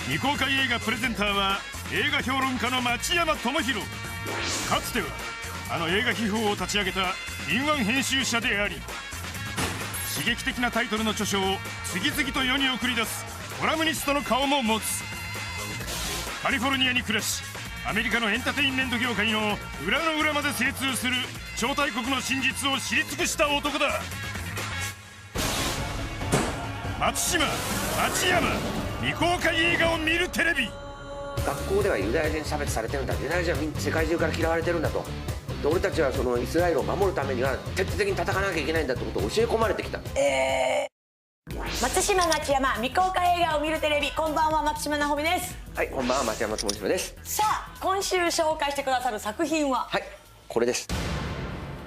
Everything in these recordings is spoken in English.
未公開映画プレゼンターは映画評論家の町山智博。かつてはあの映画秘宝を立ち上げた敏腕編集者であり、刺激的なタイトルの著書を次々と世に送り出すコラムニストの顔も持つ。カリフォルニアに暮らし、アメリカのエンターテインメント業界の裏の裏まで精通する超大国の真実を知り尽くした男だ。松島、町山、未公開映画を見るテレビ。学校ではユダヤ人差別されてるんだ、ユダヤ人は世界中から嫌われてるんだと。で俺たちはそのイスラエルを守るためには徹底的に戦わなきゃいけないんだってことを教え込まれてきた。松島、町山、未公開映画を見るテレビ。こんばんは、松島奈穂美です。はい、こんばんは、町山智博です。さあ、今週紹介してくださる作品は、はい、これです。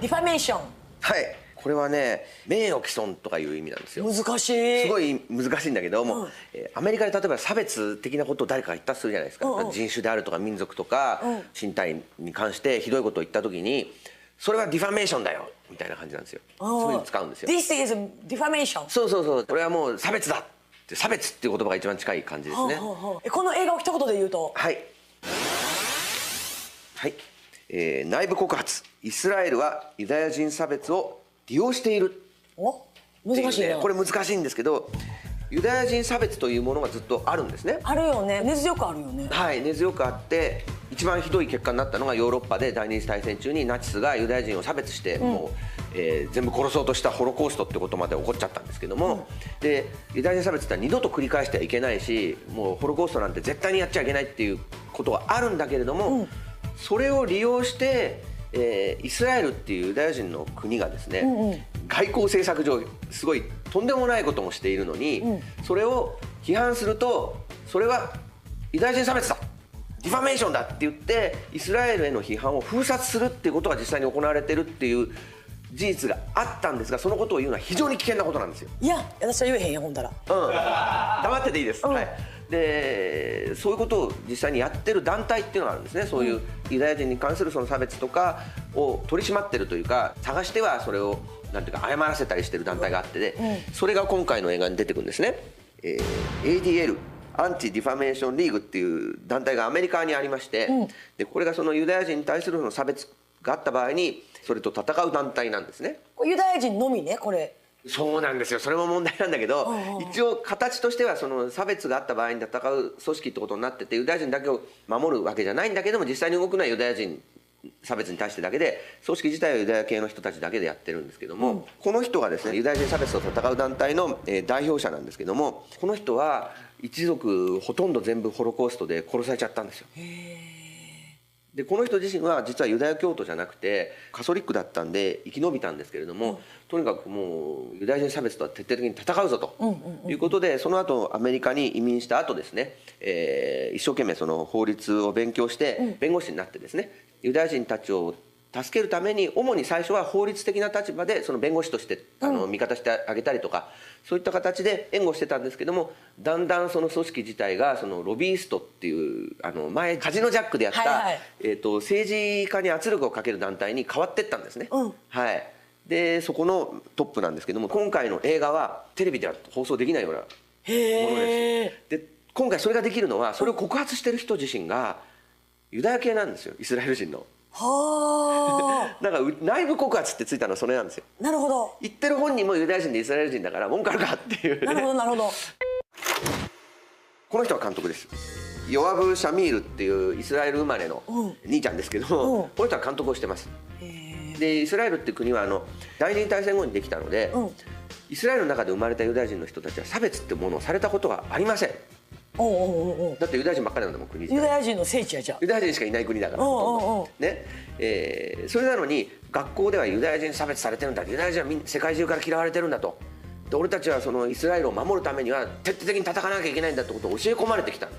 ディファメーション。はい、これはね、名誉毀損とかいう意味なんですよ。難しい。すごい難しいんだけども、アメリカで例えば差別的なことを誰かが言ったとするじゃないですか。人種であるとか民族とか、身体に関してひどいことを言った時に、それはディファメーションだよみたいな感じなんですよ。そういうの使うんですよ。 This is defamation。 そうそうそう、これはもう差別だって、差別っていう言葉が一番近い感じですね。この映画を一言で言うと、はいはい、内部告発、イスラエルはユダヤ人差別を利用している。お、難しいね。これ難しいんですけど、ユダヤ人差別というものがずっとあるんですね。あるよね、根強くあるよね。はい、根強くあって、一番ひどい結果になったのがヨーロッパで第二次大戦中にナチスがユダヤ人を差別して、もう、全部殺そうとしたホロコーストってことまで起こっちゃったんですけども、でユダヤ人差別って二度と繰り返してはいけないし、もうホロコーストなんて絶対にやっちゃいけないっていうことはあるんだけれども、それを利用して、イスラエルっていうユダヤ人の国がですね、外交政策上すごいとんでもないこともしているのに、それを批判すると、それはユダヤ人差別だ、ディファメーションだって言ってイスラエルへの批判を封殺するっていうことが実際に行われているっていう事実があったんですが、そのことを言うのは非常に危険なことなんですよ。いや、私は言えへんよ、ほんだら。黙ってていいです。はい。でそういうことを実際にやってる団体っていうのがあるんですね。そういうユダヤ人に関するその差別とかを取り締まってるというか、探してはそれをなんていうか謝らせたりしてる団体があって、それが今回の映画に出てくるんですね。ADL、アンチディファメーションリーグっていう団体がアメリカにありまして、でこれがそのユダヤ人に対するその差別があった場合にそれと戦う団体なんですね。ユダヤ人のみね、これ。そうなんですよ。それも問題なんだけど、一応形としてはその差別があった場合に戦う組織ってことになってて、ユダヤ人だけを守るわけじゃないんだけども、実際に動くのはユダヤ人差別に対してだけで、組織自体はユダヤ系の人たちだけでやってるんですけども、この人がですね、ユダヤ人差別と戦う団体の代表者なんですけども、この人は一族ほとんど全部ホロコーストで殺されちゃったんですよ。でこの人自身は実はユダヤ教徒じゃなくてカソリックだったんで生き延びたんですけれども、とにかくもうユダヤ人差別とは徹底的に戦うぞということで、その後アメリカに移民した後ですね、一生懸命その法律を勉強して弁護士になってですね、ユダヤ人たちを助けるために主に最初は法律的な立場でその弁護士として味方してあげたりとか、そういった形で援護してたんですけども、だんだんその組織自体がそのロビーストっていう前カジノジャックでやった、政治家に圧力をかける団体に変わっていったんですね。はい、でそこのトップなんですけども、今回の映画はテレビでは放送できないようなものです。で今回それができるのは、それを告発してる人自身がユダヤ系なんですよ、イスラエル人の。だから内部告発ってついたのはそれなんですよ。なるほど。言ってる本人もユダヤ人でイスラエル人だから文句あるかっていう、ね、なるほどなるほど。この人は監督です。ヨアブ・シャミールっていうイスラエル生まれの兄ちゃんですけど、この人は監督をしてます。でイスラエルっていう国は第二次大戦後にできたので、イスラエルの中で生まれたユダヤ人の人たちは差別ってものをされたことがありません。だってユダヤ人ばっかりなんだもん、国自体。ユダヤ人の聖地やじゃん。ユダヤ人しかいない国だからね。それなのに学校ではユダヤ人差別されてるんだ、ユダヤ人は世界中から嫌われてるんだと。で俺たちはそのイスラエルを守るためには徹底的に戦わなきゃいけないんだってことを教え込まれてきた。そう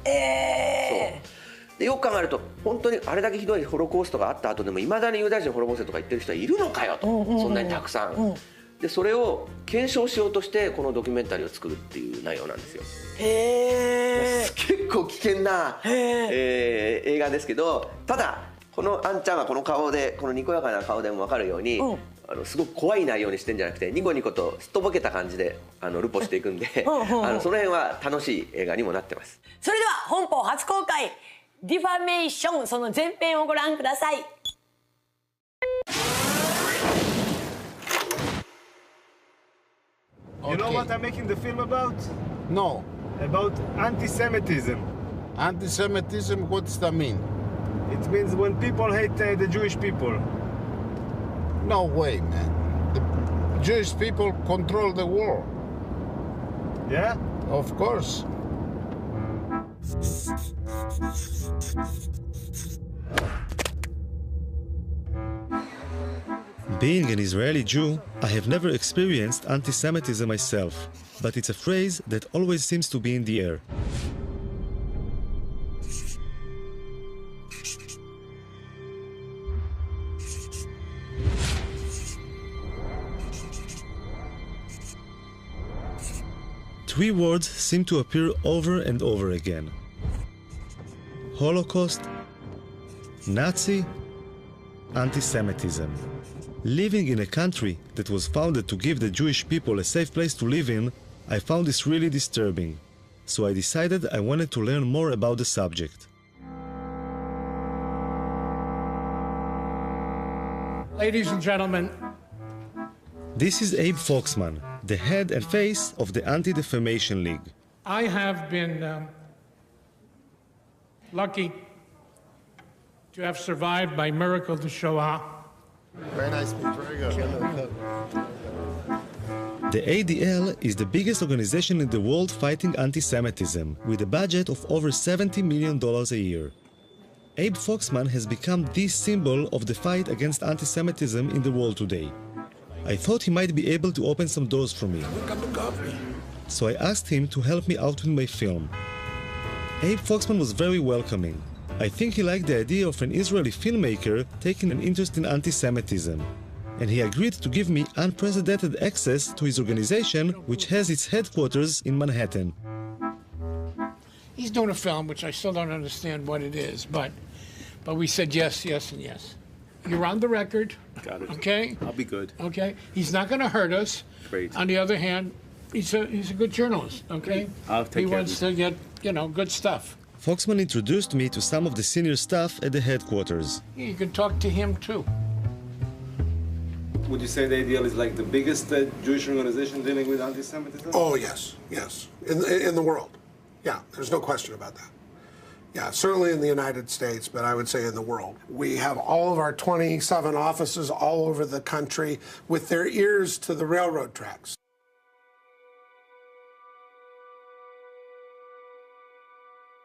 でよく考えると、本当にあれだけひどいホロコーストがあった後でもいまだにユダヤ人ホロコーストとか言ってる人はいるのかよと、そんなにたくさん。でそれを検証しようとしてこのドキュメンタリーを作るっていう内容なんですよ。結構危険な、映画ですけど、ただこのあんちゃんはこの顔で、このにこやかな顔でも分かるように、すごく怖い内容にしてんじゃなくてニコニコとすっとぼけた感じでルポしていくんでその辺は楽しい映画にもなってます。それでは本邦初公開ディファメーションその前編をご覧ください。You know what I'm making the film about? No. About anti-Semitism. Anti-Semitism, what does that mean? It means when people hate the Jewish people. No way, man. The Jewish people control the world. Yeah? Of course. Being an Israeli Jew, I have never experienced anti-Semitism myself, but it's a phrase that always seems to be in the air. Three words seem to appear over and over again: Holocaust, Nazi, anti-Semitism. Living in a country that was founded to give the Jewish people a safe place to live in, I found this really disturbing. So I decided I wanted to learn more about the subject. Ladies and gentlemen, this is Abe Foxman, the head and face of the Anti-Defamation League. I have been lucky to have survived by miracle the Shoah. Very nice speech, very good. The ADL is the biggest organization in the world fighting anti-Semitism, with a budget of over $70 million a year. Abe Foxman has become the symbol of the fight against anti-Semitism in the world today. I thought he might be able to open some doors for me. So I asked him to help me out with my film. Abe Foxman was very welcoming. I think he liked the idea of an Israeli filmmaker taking an interest in anti-Semitism, and he agreed to give me unprecedented access to his organization, which has its headquarters in Manhattan. He's doing a film, which I still don't understand what it is, but we said yes, yes, and yes. You're on the record. Got it. Okay? I'll be good. Okay? He's not going to hurt us. Great. On the other hand, he's a good journalist, okay? I'll take care of He wants to get, good stuff. Foxman introduced me to some of the senior staff at the headquarters. You can talk to him, too. Would you say the ADL is like the biggest Jewish organization dealing with anti-Semitism? Oh, yes, yes. In the world. Yeah, there's no question about that. Yeah, certainly in the United States, but I would say in the world. We have all of our 27 offices all over the country with their ears to the railroad tracks.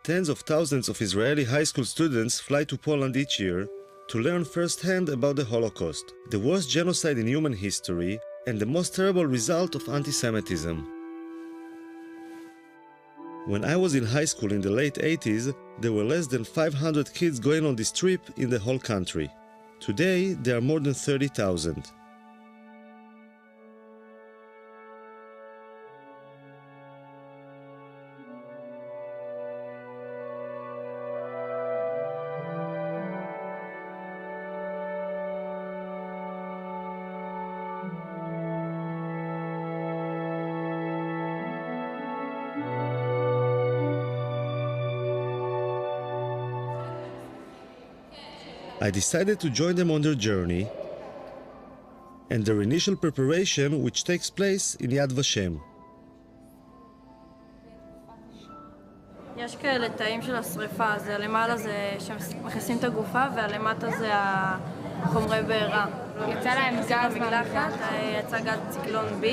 Tens of thousands of Israeli high school students fly to Poland each year to learn firsthand about the Holocaust, the worst genocide in human history, and the most terrible result of anti-Semitism. When I was in high school in the late 80s, there were less than 500 kids going on this trip in the whole country. Today, there are more than 30,000. I decided to join them on their journey and their initial preparation, which takes place in Yad Vashem. יש כאלה תאים של השריפה, זה למעלה זה שמכניסים את הגופה והלמטה זה החומרי בעירה. יצא להם גז במקלחת, יצא גז ציקלון B.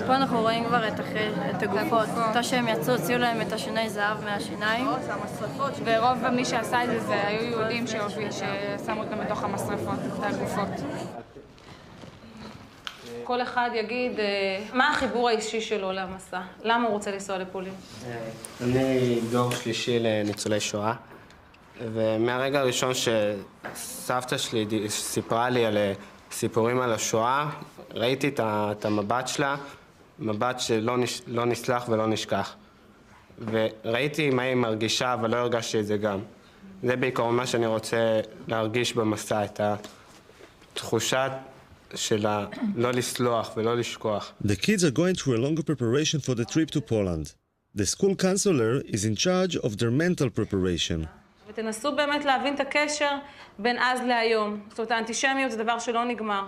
פה אנחנו רואים כבר את הגופות. אותה שהם יצאו, הוציאו להם את השיני זהב מהשיניים. ורוב מי שעשה את זה היו יהודים ששמו אותם בתוך המשרפות, את הגופות. כל אחד יגיד מה החיבור האישי שלו למסע, למה הוא רוצה לנסוע לפולין. אני דור שלישי לניצולי שואה, ומהרגע הראשון שסבתא שלי סיפרה לי על סיפורים על השואה, ראיתי את המבט שלה, מבט שלא נסלח ולא נשכח. וראיתי מה היא מרגישה, אבל לא הרגשתי את זה גם. זה בעיקרון מה שאני רוצה להרגיש במסע, את התחושה של לא לסלוח ולא לשכוח. The kids are going through a longer preparation for the trip to Poland. The school counselor is in charge of their mental preparation. ותנסו באמת להבין את הקשר בין אז להיום. זאת אומרת, האנטישמיות זה דבר שלא נגמר.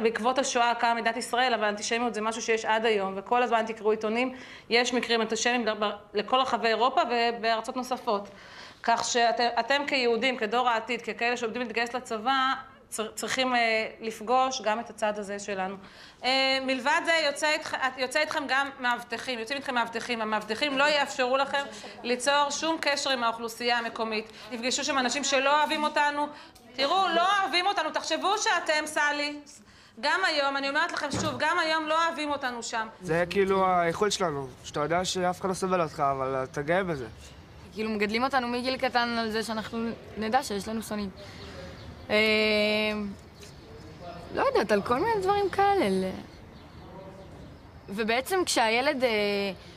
בעקבות השואה קמה מדינת ישראל, אבל האנטישמיות זה משהו שיש עד היום, וכל הזמן תקראו עיתונים, יש מקרים אנטישמיים לכל רחבי אירופה ובארצות נוספות. כך שאתם כיהודים, כדור העתיד, ככאלה שעובדים להתגייס לצבא, צריכים לפגוש גם את הצד הזה שלנו. מלבד זה יוצא איתכם גם מאבטחים, יוצאים איתכם מאבטחים. המאבטחים לא יאפשרו לכם ליצור שום קשר עם האוכלוסייה המקומית. תפגשו שם אנשים שלא אוהבים אותנו. תראו, לא אוהבים אותנו, תחשבו שאתם, סלי. גם היום, אני אומרת לכם שוב, גם היום לא אוהבים אותנו שם. זה כאילו האיכות שלנו, שאתה יודע שאף אחד לא סובל אותך, אבל אתה גאה בזה. כאילו מגדלים אותנו מגיל קטן על זה שאנחנו נדע שיש לנו שונאים. לא יודעת, על כל מיני דברים כאלה. ובעצם כשהילד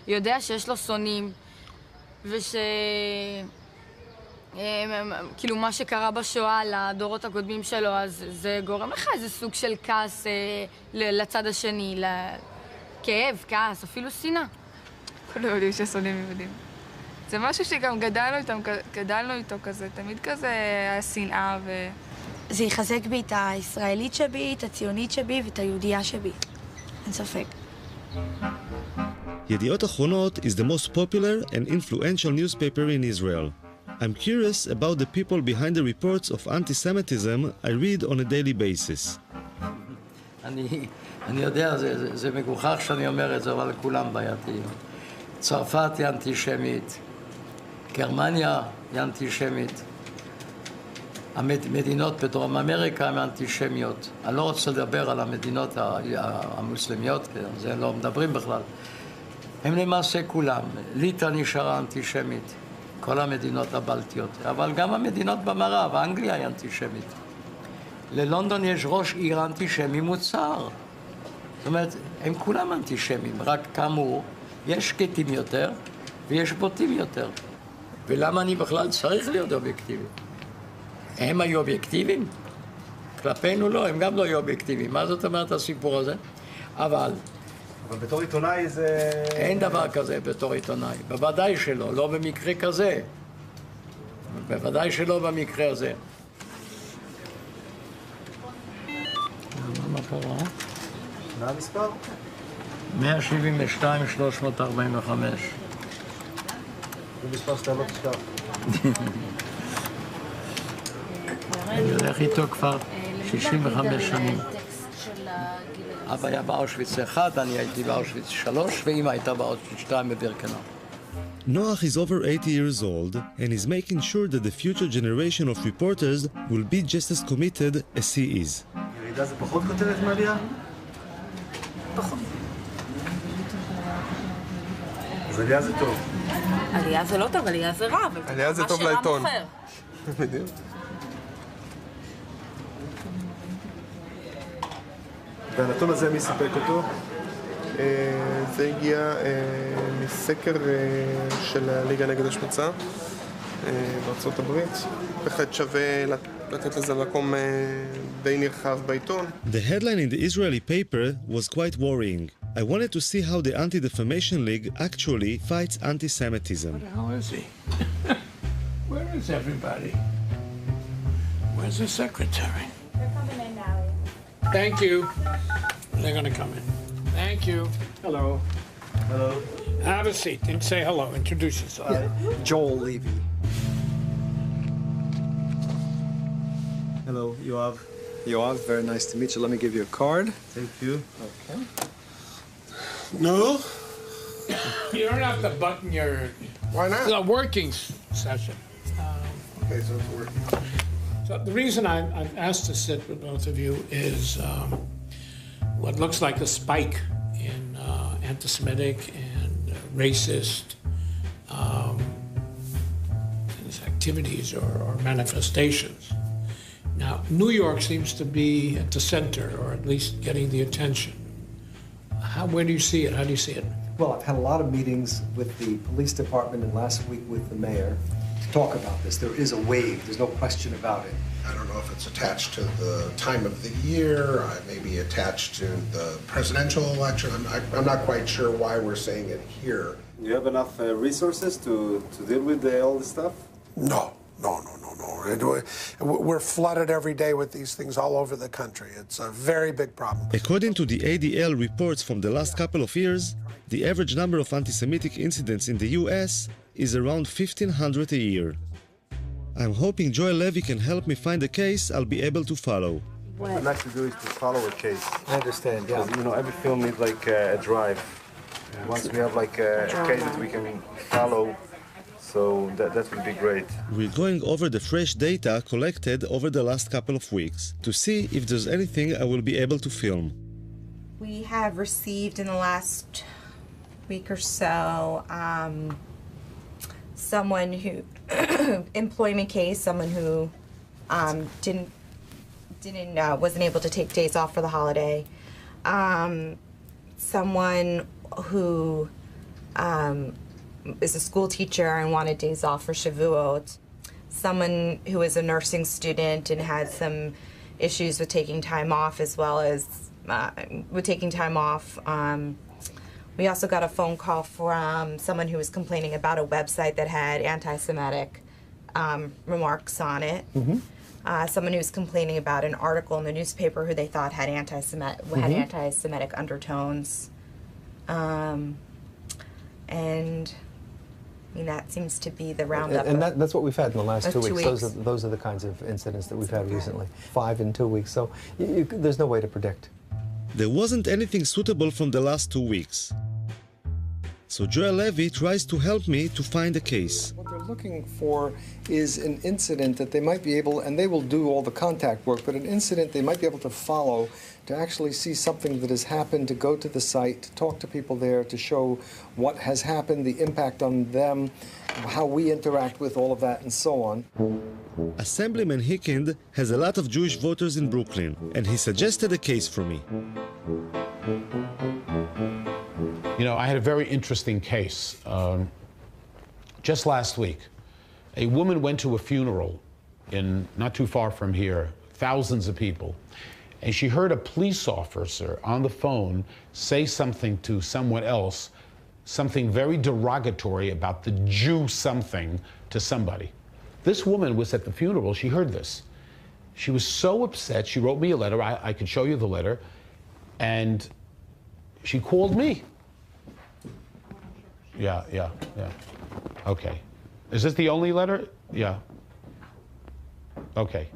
יודע שיש לו שונאים, כאילו מה שקרה בשואה לדורות הקודמים שלו, אז זה גורם לך איזה סוג של כעס לצד השני, כאב, כעס, אפילו שנאה. כולנו יודעים ששונאים יהודים. זה משהו שגם גדלנו איתו כזה, תמיד כזה השנאה ו... זה יחזק בי את הישראלית שבי, את הציונית שבי ואת היהודייה שבי. אין ספק. ידיעות אחרונות is the most popular and influential newspaper in Israel. I'm curious about the people behind the reports of anti-Semitism I read on a daily basis. אני יודע, זה מגוחך שאני אומר את זה, אבל כולם בעייתיים. צרפת היא אנטישמית, גרמניה היא אנטישמית, המדינות בדרום אמריקה הן אנטישמיות. אני לא רוצה לדבר על המדינות המוסלמיות, זה לא מדברים בכלל. הם למעשה כולם. ליטא נשארה אנטישמית, כל המדינות הבלטיות, אבל גם המדינות במערב, אנגליה היא אנטישמית. ללונדון יש ראש עיר אנטישמי מוצהר. זאת אומרת, הם כולם אנטישמים, רק כאמור, יש שקטים יותר ויש בוטים יותר. ולמה אני בכלל צריך להיות אובייקטיבי? הם היו אובייקטיביים? כלפינו לא, הם גם לא היו אובייקטיביים. מה זאת אומרת הסיפור הזה? אבל בתור עיתונאי זה... אין דבר כזה בתור עיתונאי. בוודאי שלא, לא במקרה כזה. בוודאי שלא במקרה הזה. מה קרה? מה המספר? 172,345. זה מספר שאתה לא תשכח. אני הולך איתו כבר 65 שנים. אבא היה באושוויץ 1, אני הייתי באושוויץ 3, ואמא הייתה באושוויץ 2 בבירקנאו. Noach is over 80 years old and is making sure that the future generation of reporters will be just as committed as he is. ירידה זה פחות כותרת מעלייה? פחות. אז עלייה זה טוב. עלייה זה לא טוב, עלייה זה רע. עלייה זה טוב לעיתון. בדיוק. והנתון הזה מי סיפק אותו? זה הגיע מסקר של הליגה נגד השמצה בארצות הברית. בהחלט שווה לתת לזה מקום די נרחב בעיתון. The headline in the Israeli paper was quite worrying. I wanted to see how the Anti-Defamation League actually fights anti-Semitism. How is he? Where is everybody? Where's the secretary? They're coming in now. Thank you. They're going to come in. Thank you. Hello. Hello. Have a seat and say hello. Introduce yourself. Joel Levy. Hello, Yoav. Yoav, very nice to meet you. Let me give you a card. Thank you. Okay. No? You don't have to button your... Why not? The working session. Okay, so it's working. So the reason I'm asked to sit with both of you is what looks like a spike in anti-Semitic and racist activities or manifestations. Now, New York seems to be at the center, or at least getting the attention. Where do you see it? How do you see it? Well, I've had a lot of meetings with the police department and last week with the mayor to talk about this. There is a wave. There's no question about it. I don't know if it's attached to the time of the year, maybe attached to the presidential election. I'm not quite sure why we're saying it here. Do you have enough resources to deal with all this stuff? No. We're flooded every day with these things all over the country. It's a very big problem. According to the ADL reports from the last couple of years, the average number of anti-Semitic incidents in the US is around 1,500 a year. I'm hoping Joel Levy can help me find a case I'll be able to follow. What we'd like to do is to follow a case. I understand, yeah. Because, you know, every film needs like a drive. Once we have like a case that we can follow, so that would be great. We're going over the fresh data collected over the last couple of weeks to see if there's anything I will be able to film. We have received in the last week or so someone who employment case, someone who wasn't able to take days off for the holiday, someone who is a school teacher and wanted days off for Shavuot, someone who is a nursing student and had some issues with taking time off as well as with taking time off. We also got a phone call from someone who was complaining about a website that had anti-Semitic remarks on it. Someone who was complaining about an article in the newspaper who they thought had anti-Semitic undertones. And I mean, that seems to be the roundup. And that's what we've had in the last 2 weeks. Those are the kinds of incidents that we've had recently. 5 in 2 weeks. So there's no way to predict. There wasn't anything suitable from the last 2 weeks. So Joel Levy tries to help me to find a case. What they're looking for is an incident that they might be able, and they will do all the contact work, but an incident they might be able to follow, to actually see something that has happened, to go to the site, to talk to people there, to show what has happened, the impact on them, how we interact with all of that, and so on. Assemblyman Hickind has a lot of Jewish voters in Brooklyn, and he suggested a case for me. You know, I had a very interesting case. Just last week, a woman went to a funeral not too far from here, thousands of people, and she heard a police officer on the phone say something to someone else, something very derogatory about the Jew something to somebody. This woman was at the funeral, she heard this. She was so upset, she wrote me a letter, I could show you the letter, and she called me. Yeah. Okay. Is this the only letter? Yeah. Okay.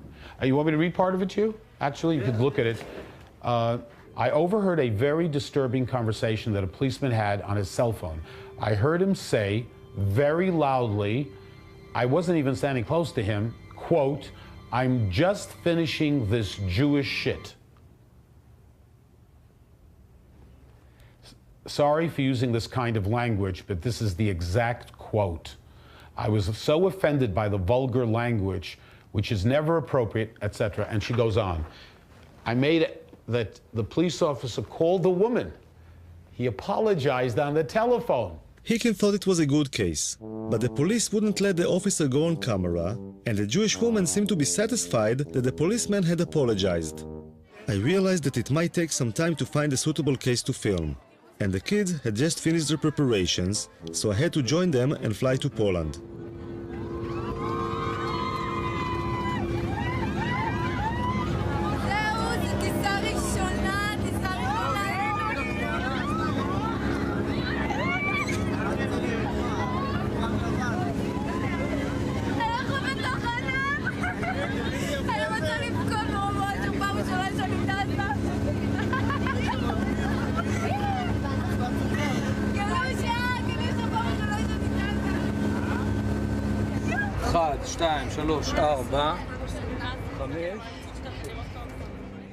You want me to read part of it to you? Actually, you could look at it. I overheard a very disturbing conversation that a policeman had on his cell phone. I heard him say very loudly, I wasn't even standing close to him, quote, "I'm just finishing this Jewish shit." Sorry for using this kind of language, but this is the exact quote. I was so offended by the vulgar language, which is never appropriate, etc. And she goes on. I made it that the police officer called the woman. He apologized on the telephone. Hickin thought it was a good case, but the police wouldn't let the officer go on camera, and the Jewish woman seemed to be satisfied that the policeman had apologized. I realized that it might take some time to find a suitable case to film, and the kids had just finished their preparations, so I had to join them and fly to Poland.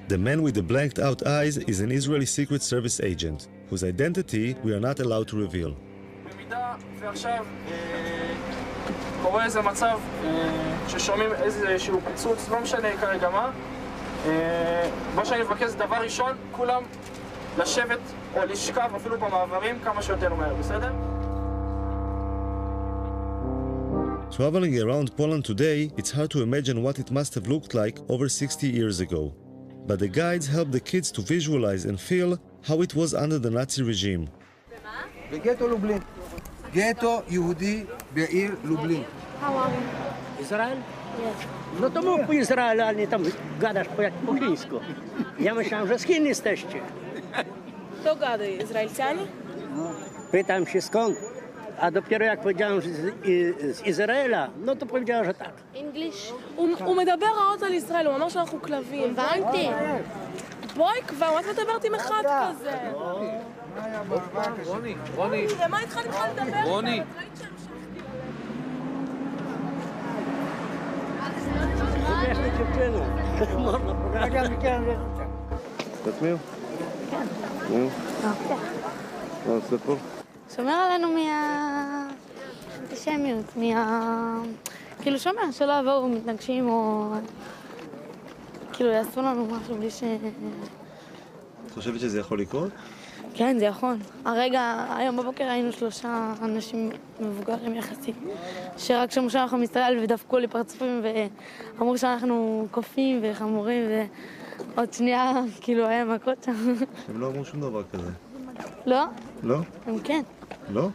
The man with the blanked out eyes is an Israeli Secret Service agent, whose identity we are not allowed to reveal. במידה ועכשיו קורה איזה מצב ששומעים איזשהו פיצוץ, לא משנה כרגע מה שאני מבקש דבר ראשון, כולם לשבת או לשכב אפילו במעברים כמה שיותר מהר, בסדר? So Traveling around Poland today, it's hard to imagine what it must have looked like over 60 years ago. But the guides help the kids to visualize and feel how it was under the Nazi regime. בגטו לובלין. גטו יהודי בעיר לובלין. Izrael? No to mów po Izraelu, a nie tam gadasz po chińsku. Ja myślałem, że z Chin jesteście. Kto gada? Izraelcianie? Pytam się skąd, a dopiero jak powiedziałem, że z Izraela, no to powiedziała, że tak. English? הוא מדבר רעות על ישראל, הוא אמר שאנחנו כלבים. הבנתי. בואי כבר, מה את מדברת עם אחד כזה? רוני. מה איתך בכלל לדבר? רוני. את מי? כן. נו. מה עושה פה? שומר עלינו מהאנטישמיות, כאילו שומר שלא יבואו מתנגשים או כאילו יעשו לנו משהו בלי ש... את חושבת שזה יכול לקרות? כן, זה יכול. היום בבוקר היינו 3 אנשים מבוגרים יחסית, שרק שמעו שאנחנו מישראל ודפקו לי פרצופים ואמרו שאנחנו קופים וחמורים ועוד שנייה כאילו היה מכות שם. הם לא אמרו שום דבר כזה. לא? לא? הם כן. לא?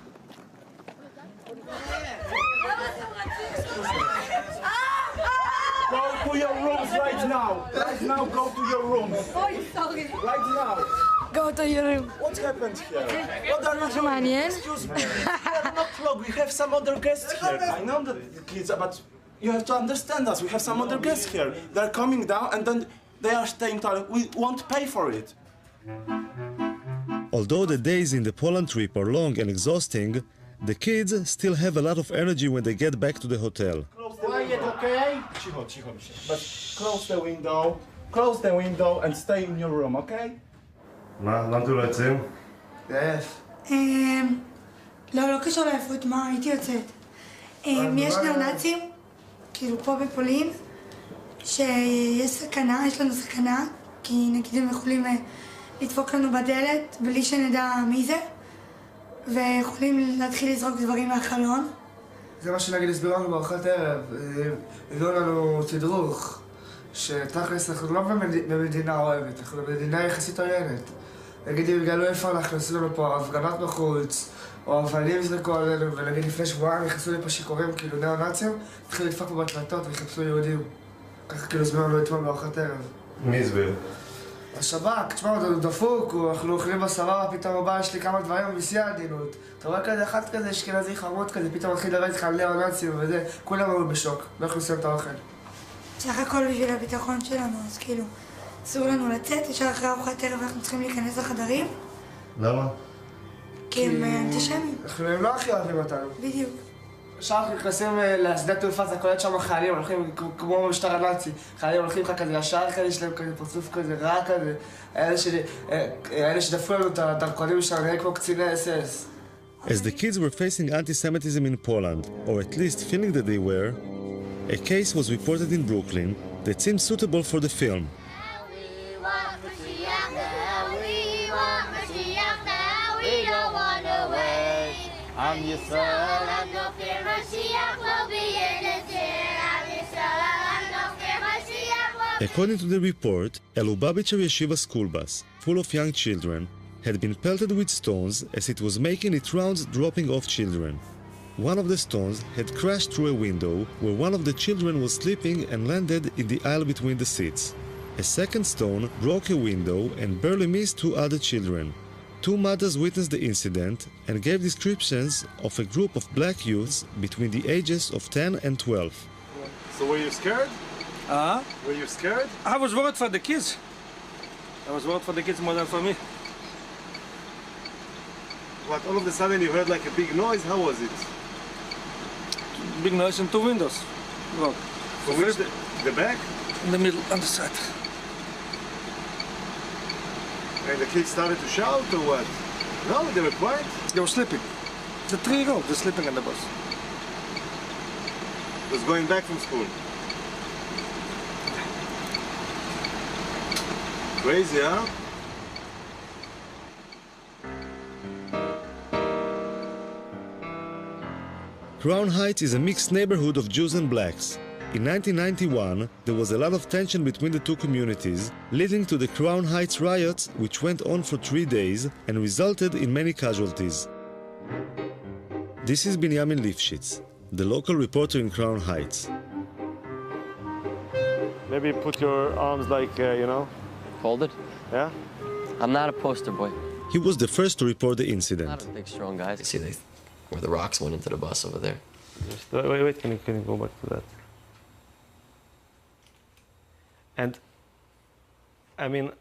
Go to your rooms right now. Right now, go to your rooms. Right now. Go to your room. What happened here? What are you doing? מעניין. Excuse me. We are not clogged. We have some other guests here. I know that the kids, but you have to understand us. We have some other guests here. They're coming down and then they are staying down. We won't pay for it. Although the days in the Poland trip are long and exhausting, the kids still have a lot of energy when they get back to the hotel. Quiet, okay? Cicho. But close the window and stay in your room, okay? מה? למה אתם לא יוצאים? לא קשור לעפות, מה? הייתי יוצאת. יש ניאו-נאצים, כאילו פה בפולין, שיש סכנה, יש לנו סכנה, כי נגיד הם יכולים לדפוק לנו בדלת בלי שנדע מי זה, ויכולים להתחיל לזרוק דברים מהחלון. זה מה שנגיד הסבירו לנו בארוחת ערב, הביאו לנו תדרוך, שתכלס אנחנו לא במדינה אוהבת, אנחנו במדינה יחסית עוינת. נגיד אם יגלו איפה אנחנו עשו לנו פה הפגנות בחוץ, או אבנים יזרקו עלינו, ונגיד לפני שבועיים נכנסו לי פה שיכורים כאילו ניאו-נאצים, התחילו לדפוק פה בדלתות ויחפשו יהודים. ככה כאילו הסבירו לנו אתמול בארוחת ערב. מי הסביר? השב"כ, תשמע, הוא דפוק, אנחנו אוכלים בסבבה, פתאום הבא יש לי כמה דברים בשיא העדינות. אתה רואה כזה, אחד כזה, אשכנזי חמוד כזה, פתאום מתחיל לרדת לך על ניאו-נאצים וזה, כולם היו בשוק, לא יכולים לסיים את האוכל. סך הכל בשביל הביטחון שלנו, אז כאילו, אסור לנו לצאת, ישר אחרי ארוחת ערב אנחנו צריכים להיכנס לחדרים. למה? כי הם אנטישמים. הם לא הכי אוהבים אותנו. בדיוק. עכשיו אנחנו נכנסים לשדה תעופה, זה כולל שם חיילים, הולכים כמו במשטר הנאצי. חיילים הולכים לך כזה ישר כזה, יש להם כזה פרצוף כזה רע כזה. אלה שדפו לנו את הדרכונים שלנו, נראה כמו קציני SS. As the kids were facing anti-Semitism in Poland, or at least feeling that they were, a case was reported in Brooklyn that seemed suitable for the film. According to the report, a Lubavitcher yeshiva school bus, full of young children, had been pelted with stones as it was making its rounds dropping off children. One of the stones had crashed through a window where one of the children was sleeping and landed in the aisle between the seats. A second stone broke a window and barely missed 2 other children. 2 mothers witnessed the incident and gave descriptions of a group of black youths between the ages of 10 and 12. So were you scared? Were you scared? I was worried for the kids. I was worried for the kids more than for me. What, all of a sudden you heard like a big noise? How was it? Big noise in 2 windows. Look. So which, the back? In the middle, on the side. And the kids started to shout or what? No, they were quiet? They were sleeping. It's a 3-year-old, they're sleeping on the bus. Was going back from school. Crazy, huh? Crown Heights is a mixed neighborhood of Jews and blacks. In 1991, there was a lot of tension between the two communities, leading to the Crown Heights riots, which went on for 3 days and resulted in many casualties. This is Binyamin Lifshitz, the local reporter in Crown Heights. Maybe put your arms like, you know. Folded? Yeah? I'm not a poster boy. He was the first to report the incident. Not a big, strong guy. See, where the rocks went into the bus over there. Just, wait, can you go back to that? And, I mean,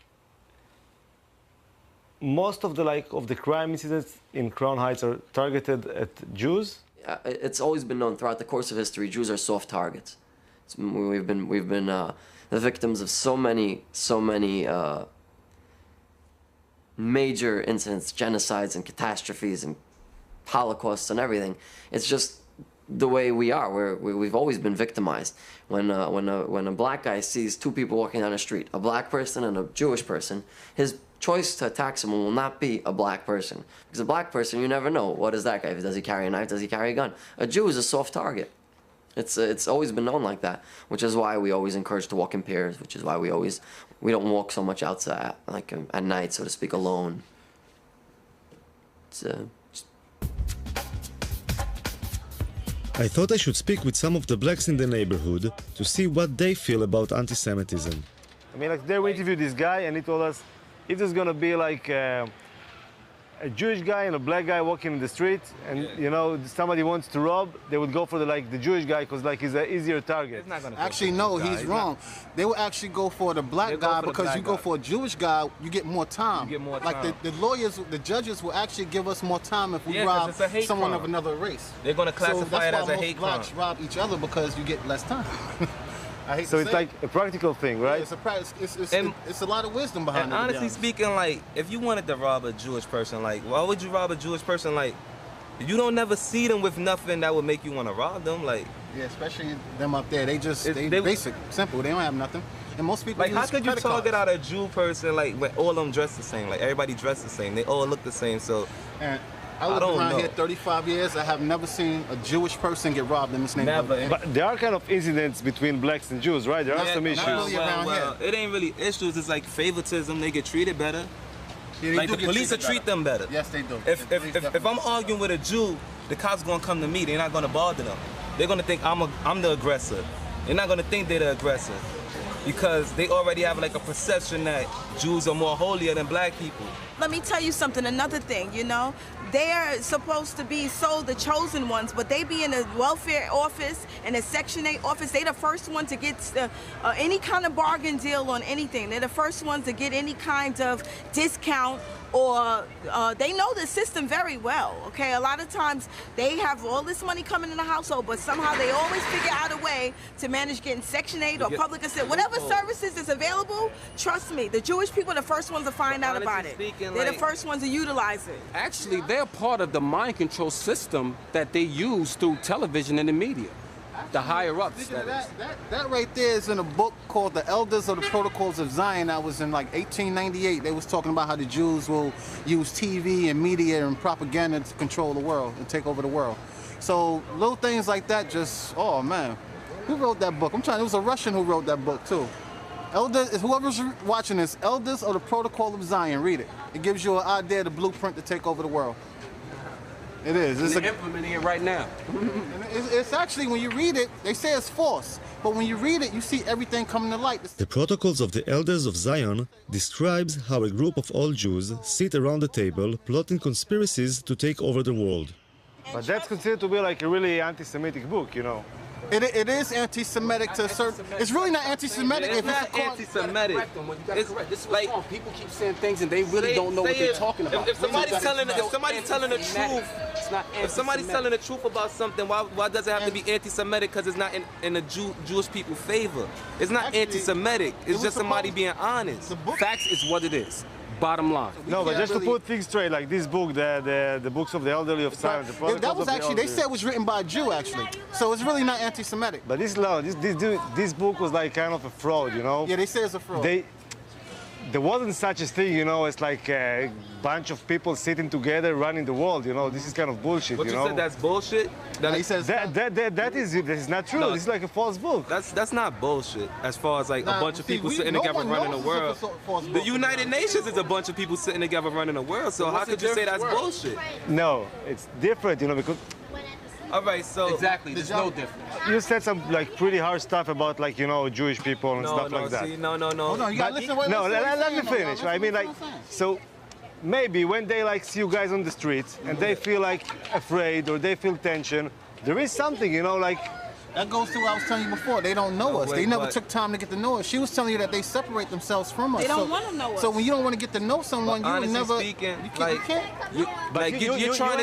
most of the crime incidents in Crown Heights are targeted at Jews? It's always been known throughout the course of history, Jews are soft targets. We've been the victims of so many major incidents, genocides and catastrophes and Holocausts and everything. It's just the way we are. We've always been victimized. When a black guy sees two people walking down the street, a black person and a Jewish person, his choice to attack someone will not be a black person. Because a black person, you never know. What is that guy? Does he carry a knife? Does he carry a gun? A Jew is a soft target. It's always been known like that, which is why we always encourage to walk in pairs, which is why we don't walk so much outside, like at night, so to speak, alone. I thought I should speak with some of the blacks in the neighborhood to see what they feel about anti-Semitism. I mean, like, there we interviewed this guy, and he told us if there's gonna be like a Jewish guy and a black guy walking in the street, and you know somebody wants to rob, they would go for the Jewish guy because he's an easier target. Actually, no, he's wrong. They would actually go for the black guy because you go for a Jewish guy, you get more time. You get more time. Like the lawyers, the judges will actually give us more time if we rob someone of another race. They're going to classify it as a hate crime. That's why most blacks rob each other, because you get less time. So it's like a practical thing, right? Yeah, it's a lot of wisdom behind it. And honestly speaking, like, if you wanted to rob a Jewish person, like, why would you rob a Jewish person? Like, you don't never see them with nothing that would make you want to rob them. Like, yeah, especially them up there. They basic, simple. They don't have nothing. And most people like, how could you target out a Jew person, like, when all of them dress the same? Like, everybody dressed the same. They all look the same. So, and I lived around here 35 years. I have never seen a Jewish person get robbed in this neighborhood. Never. But there are kind of incidents between blacks and Jews, right? There are some issues. Well, it ain't really issues. It's like favoritism. They get treated better. Yeah, like the police will treat them better. Yes, they do. If I'm arguing with a Jew, the cops gonna come to me. They're not gonna bother them. They're gonna think I'm the aggressor. They're not gonna think they're the aggressor, because they already have like a perception that Jews are more holier than black people. Let me tell you something, another thing, you know, they're supposed to be the chosen ones, but they be in a welfare office and a Section 8 office. They the first one to get any kind of bargain deal on anything. They're the first ones to get any kind of discount, or they know the system very well, okay? A lot of times they have all this money coming in the household, but somehow they always figure out a way to manage getting Section 8 or public assistance. Whatever services is available, trust me, the Jewish people are the first ones to find out about it. They're the first ones to utilize it. Actually, they're part of the mind control system that they use through television and the media. The higher ups. That right there is in a book called The Elders of the Protocols of Zion. That was in like 1898. They was talking about how the Jews will use TV and media and propaganda to control the world and take over the world. So little things like that just, oh man. Who wrote that book? It was a Russian who wrote that book too. Whoever's watching this, Elders of the Protocol of Zion, read it. It gives you an idea, the blueprint to take over the world. It is. And they're implementing it right now. It's actually, when you read it, they say it's false. But when you read it, you see everything coming to light. The Protocols of the Elders of Zion describes how a group of all Jews sit around the table plotting conspiracies to take over the world. But that's considered to be like a really anti-Semitic book, you know. It is anti-Semitic to a certain. It's really not anti-Semitic. It's not anti-Semitic. It's like people keep saying things and they really don't know what they're talking about. If somebody's telling the truth, if somebody's telling the truth about something, why does it have to be anti-Semitic? Because it's not in the Jewish people's favor. It's not anti-Semitic. It's just somebody being honest. Facts is what it is. Bottom line. No, but just to put things straight, like this book, the books of the elderly of Zion, the Protocols that was of actually, they said it was written by a Jew actually, so it's really not anti-Semitic. But this book was like kind of a fraud, you know. Yeah, they say it's a fraud. there wasn't such a thing, you know, it's like a bunch of people sitting together running the world, you know. This is kind of bullshit, But you you know. said that's bullshit? That, he says that is not true. No. This is like a false book. That's not bullshit. As far as like a bunch of people sitting together running the world. The United Nations is a bunch of people sitting together running the world. So how could you say that's bullshit? No, it's different, you know, because all right, so exactly, there's no difference. you said some like pretty hard stuff about like, you know, Jewish people and stuff like that. See, no. Hold on, you gotta listen. Let me finish. I mean, like, so maybe when they like see you guys on the streets and they feel like afraid or they feel tension, there is something, you know, like. That goes to what I was telling you before. They don't know us. They never took time to get to know us. She was telling you that they separate themselves from us. They don't want to know us. So when you don't want to get to know someone, you will never. Speaking, you can't. You're trying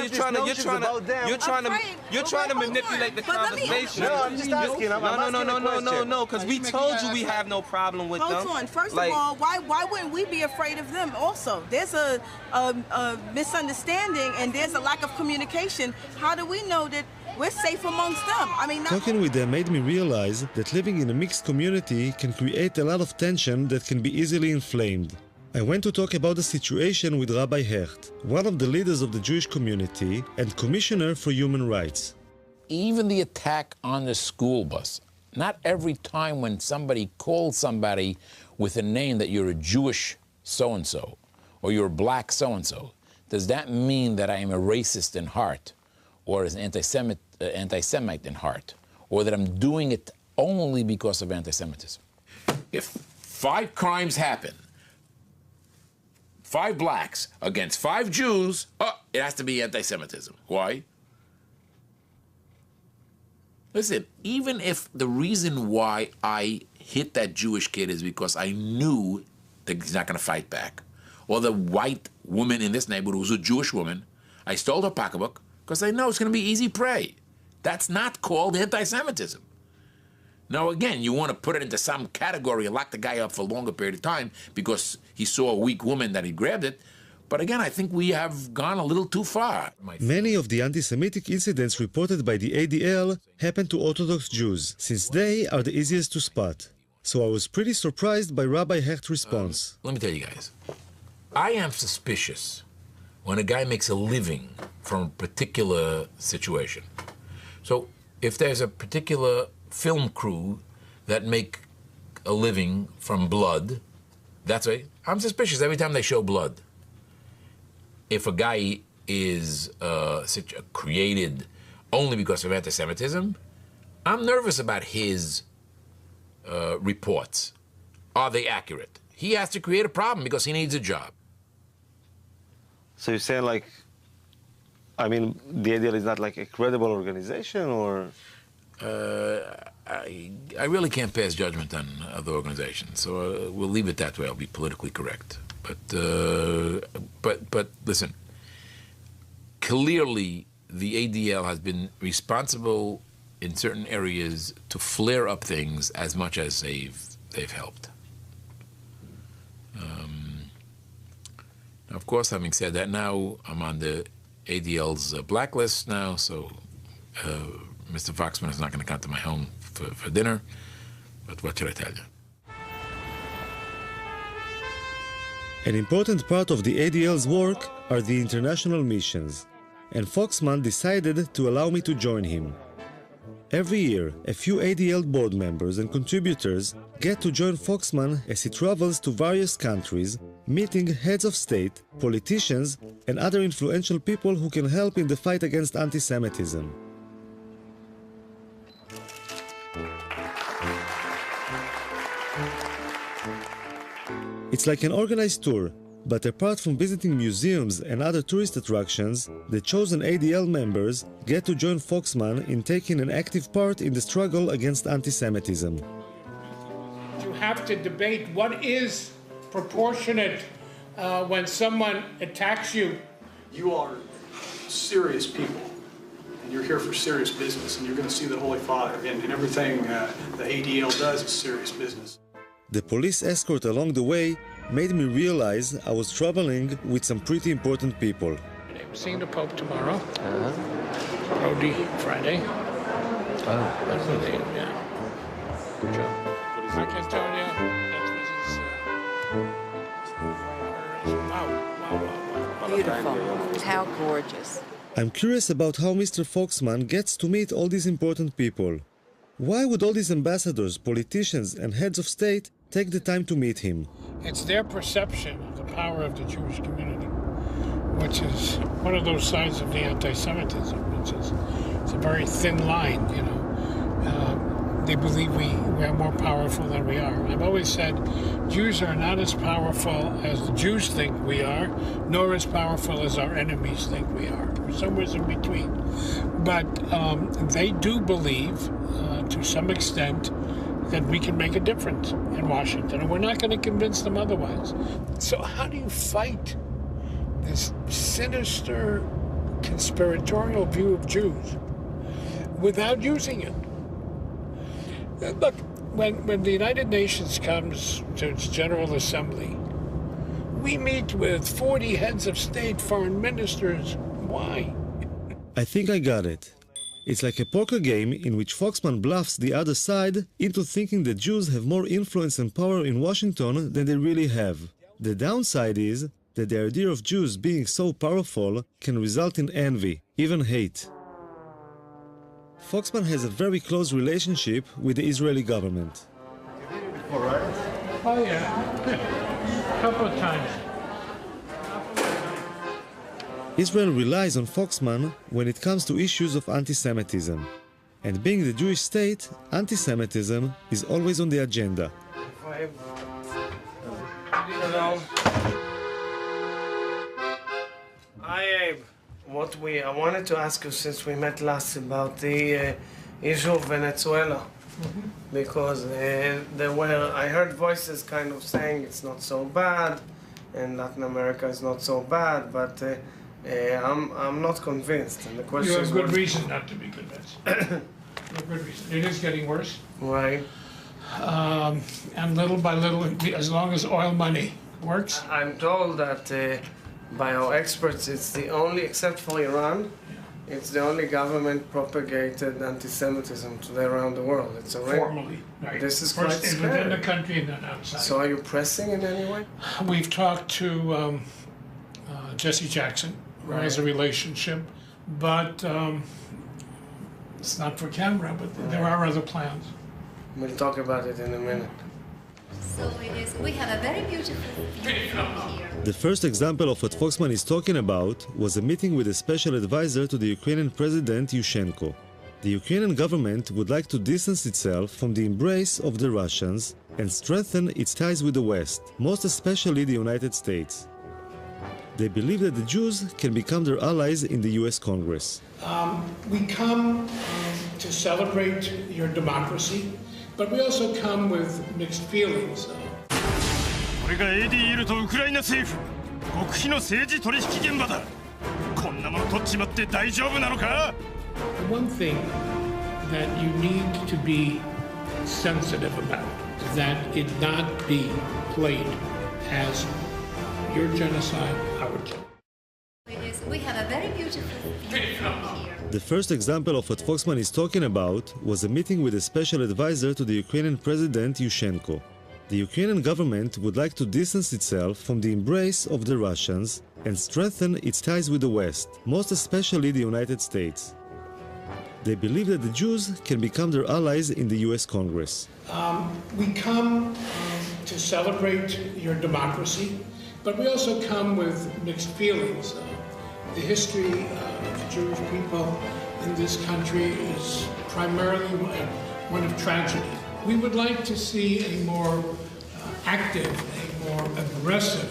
to manipulate the conversation. No, I'm just asking. No, because we told you we have no problem with them. Hold on. First of all, why wouldn't we be afraid of them also? There's a misunderstanding and there's a lack of communication. How do we know that we're safe amongst them? I mean, Talking with them made me realize that living in a mixed community can create a lot of tension that can be easily inflamed. I went to talk about the situation with Rabbi Hecht, one of the leaders of the Jewish community and Commissioner for Human Rights. Even the attack on the school bus. Not every time when somebody calls somebody with a name that you're a Jewish so-and-so or you're a black so-and-so, does that mean that I am a racist in heart or an anti-Semite in heart, or that I'm doing it only because of anti-Semitism? If 5 crimes happen, 5 blacks against 5 Jews, it has to be anti-Semitism. Why? Listen, even if the reason why I hit that Jewish kid is because I knew that he's not going to fight back, or the white woman in this neighborhood was a Jewish woman, I stole her pocketbook because I know it's going to be easy prey. That's not called anti-Semitism. Now, again, you want to put it into some category and lock the guy up for a longer period of time because he saw a weak woman that he grabbed it. But again, I think we have gone a little too far. Many of the anti-Semitic incidents reported by the ADL happen to Orthodox Jews, since they are the easiest to spot. So I was pretty surprised by Rabbi Hecht's response. Let me tell you guys, I am suspicious when a guy makes a living from a particular situation. So if there's a particular film crew that make a living from blood, that's right, I'm suspicious every time they show blood. If a guy is created only because of anti-Semitism, I'm nervous about his reports. Are they accurate? He has to create a problem because he needs a job. So you're saying, like, I mean, the ADL is not like a credible organization, or? I really can't pass judgment on other organizations, so we'll leave it that way. I'll be politically correct. But listen, clearly the ADL has been responsible in certain areas to flare up things as much as they've helped. Of course, having said that, now I'm on the ADL's blacklist now, so Mr. Foxman is not going to come to my home for dinner. But what should I tell you? An important part of the ADL's work are the international missions, and Foxman decided to allow me to join him. Every year, a few ADL board members and contributors get to join Foxman as he travels to various countries, meeting heads of state, politicians, and other influential people who can help in the fight against anti-Semitism. It's like an organized tour, but apart from visiting museums and other tourist attractions, the chosen ADL members get to join Foxman in taking an active part in the struggle against anti-Semitism. You have to debate what is proportionate when someone attacks you. You are serious people, and you're here for serious business, and you're going to see the Holy Father, and everything the ADL does is serious business. The police escort along the way made me realize I was traveling with some pretty important people. I'm seeing the Pope tomorrow. Brody Friday. That's the name, yeah. Good job. I can tell you that was his beautiful. How gorgeous. I'm curious about how Mr. Foxman gets to meet all these important people. Why would all these ambassadors, politicians, and heads of state take the time to meet him? It's their perception of the power of the Jewish community, which is one of those sides of the anti-Semitism, which is it's a very thin line, you know. They believe we are more powerful than we are. I've always said Jews are not as powerful as the Jews think we are, nor as powerful as our enemies think we are. We're somewhere in between. But they do believe, to some extent, that we can make a difference in Washington, and we're not going to convince them otherwise. So how do you fight this sinister, conspiratorial view of Jews without using it? Look, when the United Nations comes to its General Assembly, we meet with 40 heads of state, foreign ministers. Why? I think I got it. It's like a poker game in which Foxman bluffs the other side into thinking that Jews have more influence and power in Washington than they really have. The downside is that the idea of Jews being so powerful can result in envy, even hate. Foxman has a very close relationship with the Israeli government. All right. Oh, yeah. A couple of times. Israel relies on Foxman when it comes to issues of anti-Semitism. And being the Jewish state, anti-Semitism is always on the agenda. Hello. Hi, Abe. I wanted to ask you, since we met last, about the issue of Venezuela. Because I heard voices kind of saying it's not so bad, and Latin America is not so bad, but I'm not convinced. And the question you have good reason not to be convinced. Good reason. It is getting worse. Right. And little by little, as long as oil money works. I'm told that by our experts, it's the only, except for Iran, it's the only government-propagated anti-Semitism today around the world. It's a formally, right. This is first quite scary. Within the country and then outside. So are you pressing in any way? We've talked to Jesse Jackson, who has a relationship, but it's not for camera, but there are other plans. We'll talk about it in a minute. So we have a very beautiful view from here. The first example of what Foxman is talking about was a meeting with a special advisor to the Ukrainian President Yushchenko. The Ukrainian government would like to distance itself from the embrace of the Russians and strengthen its ties with the West, most especially the United States. They believe that the Jews can become their allies in the US Congress. We come to celebrate your democracy, but we also come with mixed feelings. これが ADL とウクライナ政府、極秘の政治取引現場だ。こんなもの取っちまって大丈夫なのか? The one thing that you need to be sensitive about is that it not be played as your genocide, our genocide. We have a very beautiful view from here. The first example of what Foxman is talking about was a meeting with a special advisor to the Ukrainian President Yushchenko. The Ukrainian government would like to distance itself from the embrace of the Russians and strengthen its ties with the West, most especially the United States. They believe that the Jews can become their allies in the US Congress. We come to celebrate your democracy, but we also come with mixed feelings. The history of the Jewish people in this country is primarily one of tragedy. We would like to see a more active, a more aggressive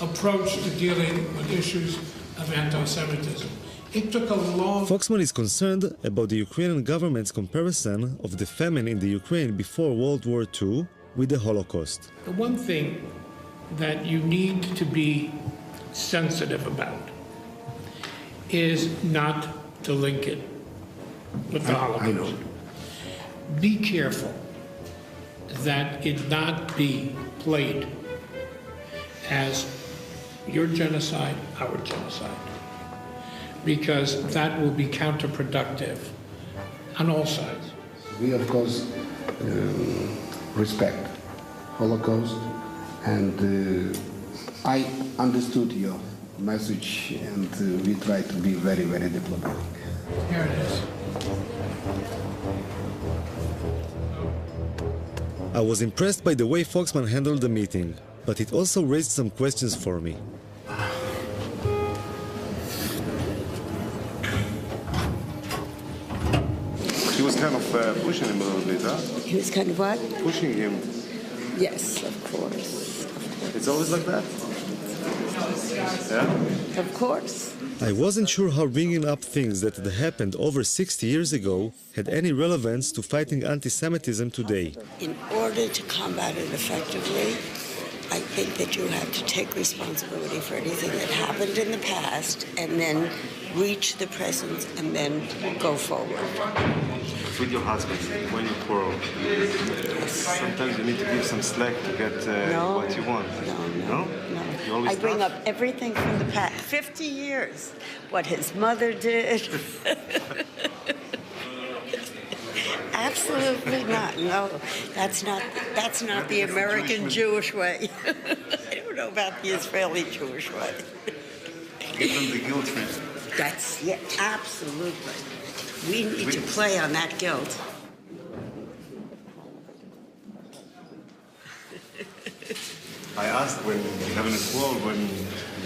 approach to dealing with issues of anti-Semitism. It took a long... Foxman is concerned about the Ukrainian government's comparison of the famine in the Ukraine before World War II with the Holocaust. The one thing that you need to be sensitive about is not to link it with the Holocaust. Be careful that it not be played as your genocide, our genocide, because that will be counterproductive on all sides. We, of course, respect Holocaust, and I understood message, and we try to be very, very diplomatic. Here it is. I was impressed by the way Foxman handled the meeting, but it also raised some questions for me. He was kind of pushing him a little bit, huh? He was kind of what? Pushing him. Yes, of course. It's always like that? Yeah? Of course. I wasn't sure how bringing up things that had happened over 60 years ago had any relevance to fighting anti-Semitism today. In order to combat it effectively, I think that you have to take responsibility for anything that happened in the past and then reach the present and then go forward. With your husband, when you quarrel, sometimes you need to give some slack to get what you want. No? You always I bring up everything from the past, 50 years, what his mother did. Absolutely not. No, that's not the American Jewish way. I don't know about the Israeli Jewish way. Give them the guilt trip. That's, yeah, absolutely. We need to play on that guilt. I asked when you're having a quarrel,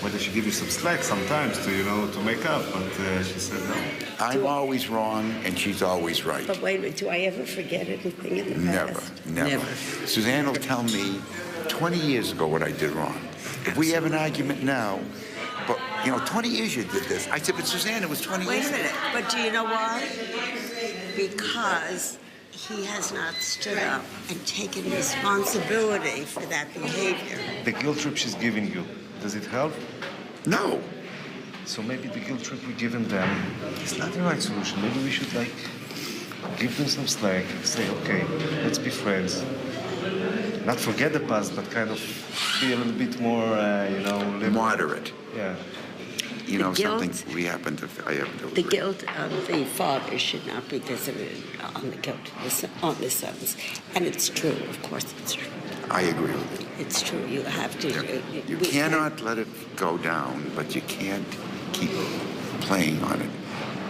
whether she give you some slack sometimes to, to make up, but she said no. I'm always wrong and she's always right. But wait a minute, do I ever forget anything in the past? Never. Suzanne will tell me 20 years ago what I did wrong. If we have an argument now, but 20 years you did this. I said, but Suzanne, it was 20 years ago. Wait a minute, but do you know why? Because he has not stood up and taken responsibility for that behavior. The guilt trip she's giving you, does it help? No. So maybe the guilt trip we're giving them is not the right solution. Maybe we should give them some slack, say, okay, let's be friends. Not forget the past, but kind of be a little bit more, moderate. Yeah. Something I happen to The guilt of the father should not be visited on the sons. And it's true, of course it's true. I agree with you. It's true, you have to. You cannot let it go down, but you can't keep playing on it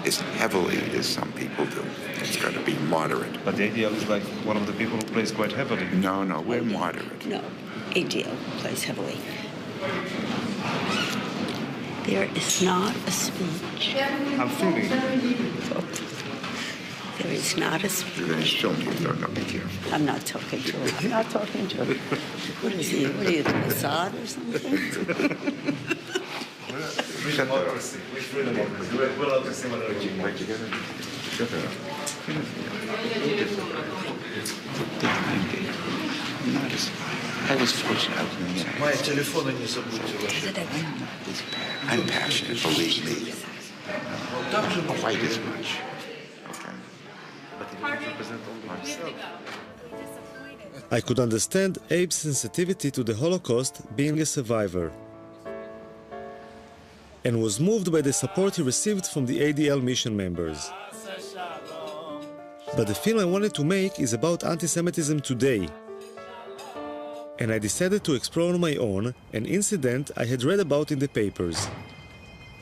as heavily as some people do. It's got to be moderate. But the ADL is like one of the people who plays quite heavily. No, we're moderate. No, ADL plays heavily. There is not a speech. I'm feeling. There is not a speech. You're going to show me. No, be careful. I'm not talking to him. I'm not talking to him. What is he? What are you, Assad or something? Democracy. We're democracy. We're allowed to say whatever we want. Shut up. I was fortunate. Мои телефоны не забудьте ваши. I'm passionate, believe me. Quite as much. Okay. But he didn't represent only himself. I could understand Abe's sensitivity to the Holocaust being a survivor, and was moved by the support he received from the ADL mission members. But the film I wanted to make is about anti-Semitism today, and I decided to explore on my own an incident I had read about in the papers.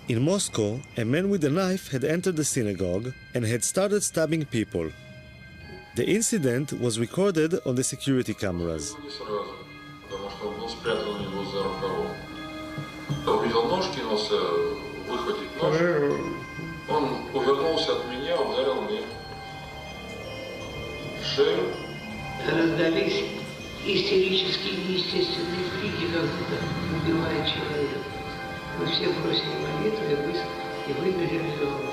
In Moscow, a man with a knife had entered the synagogue and had started stabbing people. The incident was recorded on the security cameras. Раздались истерические неестественные крики, как будто убивает человека. Мы все бросили молитву и выбежали из дома.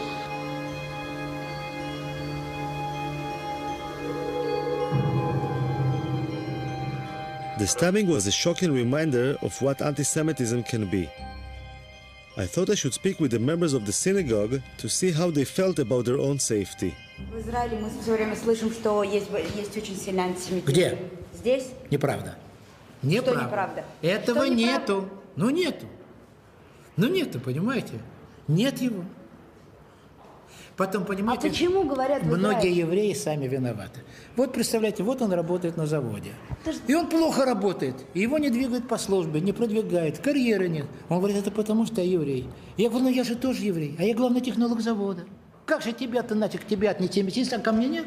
The stabbing was a shocking reminder of what anti-Semitism can be. I thought I should speak with the members of the synagogue to see how they felt about their own safety. В Израиле мы все время слышим, что есть очень сильный антисемитизм. Где? Здесь? Неправда. Что неправда? Этого Что нету. Ну нету. Ну нету, понимаете? Нет его. Потом, понимаете, многие евреи сами виноваты. Вот представляете, вот он работает на заводе. И он плохо работает. Его не двигают по службе, не продвигают, карьеры нет. Он говорит, это потому что я еврей. Я говорю, ну я же тоже еврей, а я главный технолог завода. Как же тебя-то нафиг, тебя антисемитизм, а ко мне нет?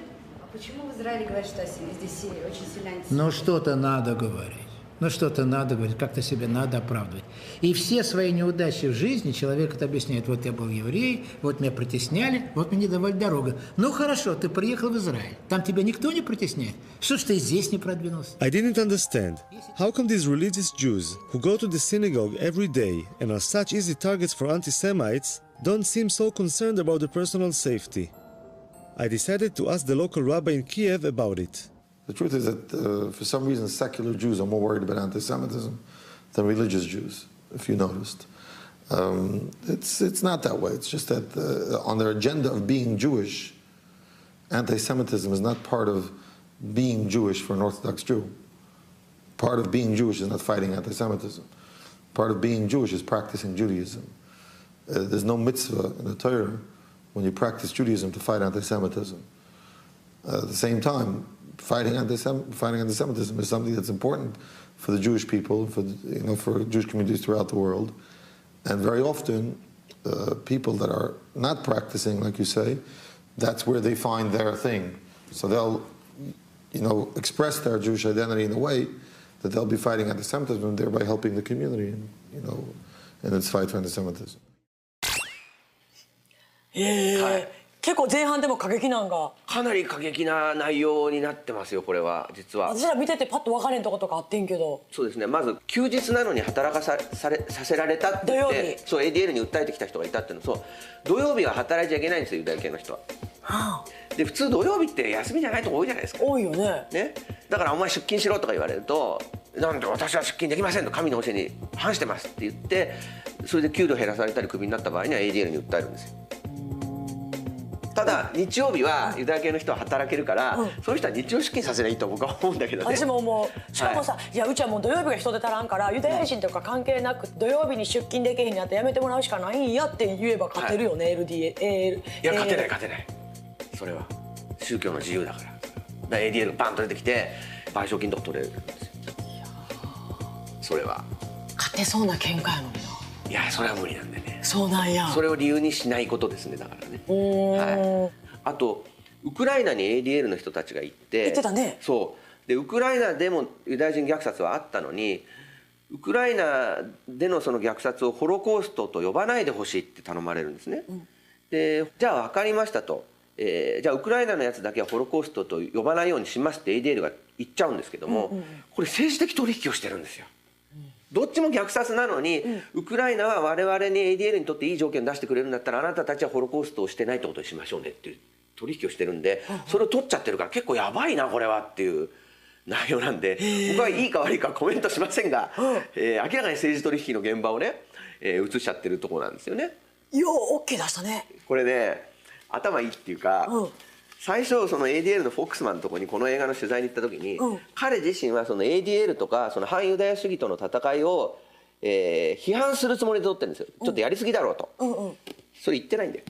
Почему в Израиле говорят, что здесь очень сильно антисемитизм? Ну что-то надо говорить. Ну что-то надо говорить, как-то себе надо оправдывать. И все свои неудачи в жизни человек это объясняет. Вот я был еврей, вот меня притесняли, вот мне не давали дорогу. Ну хорошо, ты приехал в Израиль. Там тебя никто не притесняет. Что ж ты здесь не продвинулся? I didn't understand. How come these religious Jews who go to the synagogue every day and are such easy targets for anti-Semites don't seem so concerned about their personal safety? I decided to ask the local rabbi in Kiev about it. The truth is that for some reason secular Jews are more worried about anti-Semitism than religious Jews, if you noticed. It's not that way. It's just that on their agenda of being Jewish, anti-Semitism is not part of being Jewish for an Orthodox Jew. Part of being Jewish is not fighting anti-Semitism. Part of being Jewish is practicing Judaism. There's no mitzvah in the Torah when you practice Judaism to fight anti-Semitism. At the same time, fighting anti-Semitism is something that's important for the Jewish people, for Jewish communities throughout the world. And very often, people that are not practicing, like you say, that's where they find their thing. So they'll, express their Jewish identity in a way that they'll be fighting anti-Semitism and thereby helping the community, in its fight for anti-Semitism. 結構前半でも過激なんがかなり過激な内容になってますよ、これは実は。私ら見ててパッと分かれんとことかあってんけど。そうですね、まず休日なのに働かさせられたって言ってそう ADL に訴えてきた人がいたっていうの。そう土曜日は働いちゃいけないんですよ、ユダヤ系の人は。で普通土曜日って休みじゃないとこ多いじゃないですか。多いよね。だからお前出勤しろとか言われると、なんで私は出勤できませんと、神の教えに反してますって言って、それで給料減らされたりクビになった場合には ADL に訴えるんですよ。ただ日曜日はユダヤ系の人は働けるから、そういう人は日曜出勤させりゃいいと僕は思うんだけどね。私も思う。しかもさ、いやうちはもう土曜日が人手足らんからユダヤ人とか関係なく土曜日に出勤できへんになってやめてもらうしかないんやって言えば勝てるよね、LDA。いや勝てないそれは宗教の自由だから。ADL バンと出てきて賠償金とか取れるんですよ。それは勝てそうな喧嘩やのにな。いやそれは無理なんでね。そうなんや。それを理由にしないことですね、だからね。あとウクライナに ADL の人たちが行って。言ってたね。そうでウクライナでもユダヤ人虐殺はあったのに、ウクライナでのその虐殺をホロコーストと呼ばないでほしいって頼まれるんですね。でじゃあ分かりましたと、じゃあウクライナのやつだけはホロコーストと呼ばないようにしますって ADL が言っちゃうんですけども、これ政治的取引をしてるんですよ。どっちも虐殺なのに、ウクライナは我々に ADL にとっていい条件を出してくれるんだったら、あなたたちはホロコーストをしてないってことにしましょうねっていう取引をしてるんで、それを取っちゃってるから結構やばいなこれはっていう内容なんで、僕はいいか悪いかコメントしませんが、明らかに政治取引の現場をね、映しちゃってるところなんですよね。よう OK 出したね。これね頭いいっていうか、最初その ADL のフォックスマンのところにこの映画の取材に行った時に、彼自身はその ADL とかその反ユダヤ主義との戦いを、批判するつもりで撮ってるんですよ。ちょっとやりすぎだろうと、それ言ってないんだよ。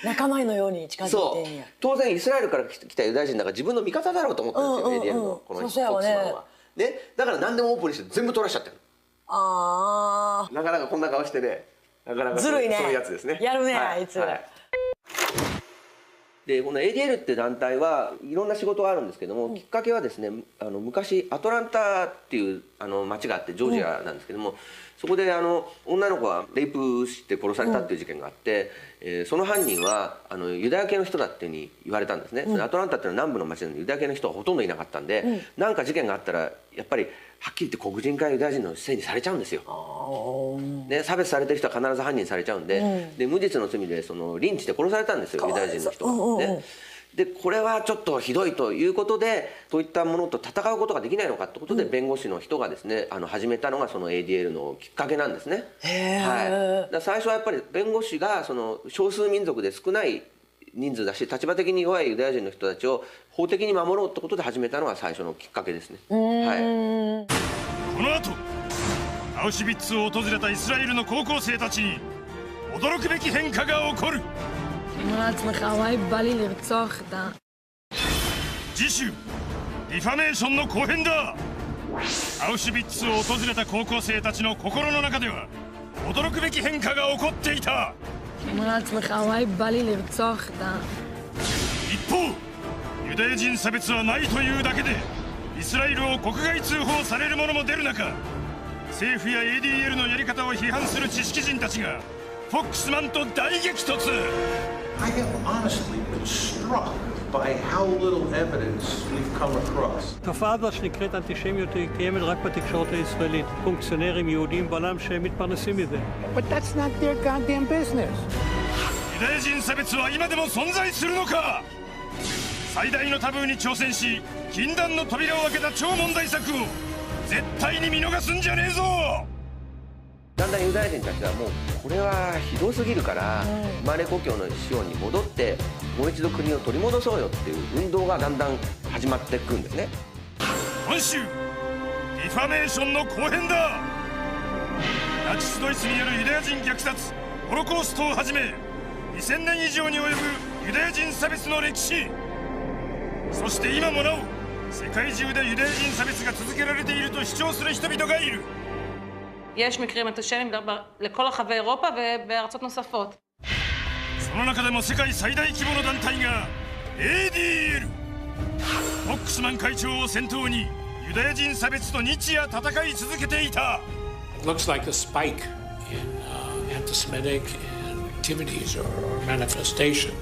仲間のように近づいてんや。当然イスラエルから来たユダヤ人だから自分の味方だろうと思ったんですよ、ADL のこのフォックスマンは。だから何でもオープンにして全部撮らしちゃってる。なかなかこんな顔してね、なかなかそういうやつですね。やるね、あいつ。でこの ADL って団体はいろんな仕事があるんですけども、きっかけはですね、昔アトランタっていう町があってジョージアなんですけども、そこで女の子がレイプして殺されたっていう事件があって、その犯人はユダヤ系の人だっていうふうに言われたんですね。アトランタっていうのは南部の町なのにユダヤ系の人はほとんどいなかったんで、何か事件があったらやっぱりはっきり言って黒人かユダヤ人のせいにされちゃうんですよ。で差別されてる人は必ず犯人されちゃうんで、無実の罪でリンチで殺されたんですよ、ユダヤ人の人が。でこれはちょっとひどいということで、そういったものと戦うことができないのかってことで、弁護士の人がですね始めたのがその ADL のきっかけなんですね。最初はやっぱり弁護士がその少数民族で少ない人数だし立場的に弱いユダヤ人の人たちを法的に守ろうってことで始めたのが最初のきっかけですね。この後アウシュビッツを訪れたイスラエルの高校生たちに驚くべき変化が起こる。次週ディファメーションの後編だ。アウシュビッツを訪れた高校生たちの心の中では驚くべき変化が起こっていた。一方、ユダヤ人差別はないというだけでイスラエルを国外通報される者も出る中、政府や ADL のやり方を批判する知識人たちがフォックスマンと大激突。I have honestly been struck by how little evidence we've come across. תופעה זו שנקראת אנטישמיות היא קיימת רק בתקשורת הישראלית. פונקציונרים יהודים בעולם שמתפרנסים מזה. But that's not their goddamn business. ユダヤ人差別は今でも存在するのか。最大のタブーに挑戦し禁断の扉を開けた超問題作を絶対に見逃すんじゃねえぞ。だんだんユダヤ人たちはもうこれはひどすぎるから生まれ故郷のシオに戻ってもう一度国を取り戻そうよっていう運動がだんだん始まっていくんですね。今週ディファメーションの後編だ。ナチスドイツによるユダヤ人虐殺ホロコーストをはじめ2000年以上に及ぶユダヤ人差別の歴史、そして今もなお世界中でユダヤ人差別が続けられていると主張する人々がいる。יש מקרים אנטישמיים לכל רחבי אירופה ובארצות נוספות. その中でも世界最大規模の団体が ADL。 フォックスマン会長を先頭にユダヤ人差別と日夜戦い続けていた。 It looks like a spike in anti-Semitic activities or manifestations.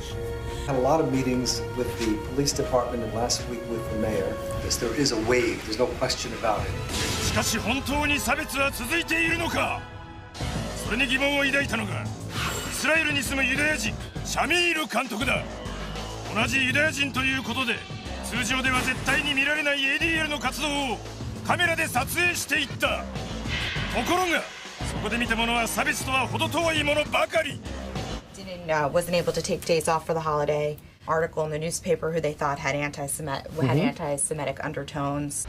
Had a lot of meetings with the police department and last week with the mayor. Yes, there is a wave. There's no question about it. しかし本当に差別は続いているのか。それに疑問を抱いたのがイスラエルに住むユダヤ人シャミール監督だ。同じユダヤ人ということで通常では絶対に見られない ADL の活動をカメラで撮影していった。ところがそこで見たものは差別とは程遠いものばかり。Wasn't able to take days off for the holiday. Article in the newspaper who they thought had anti-Semitic undertones.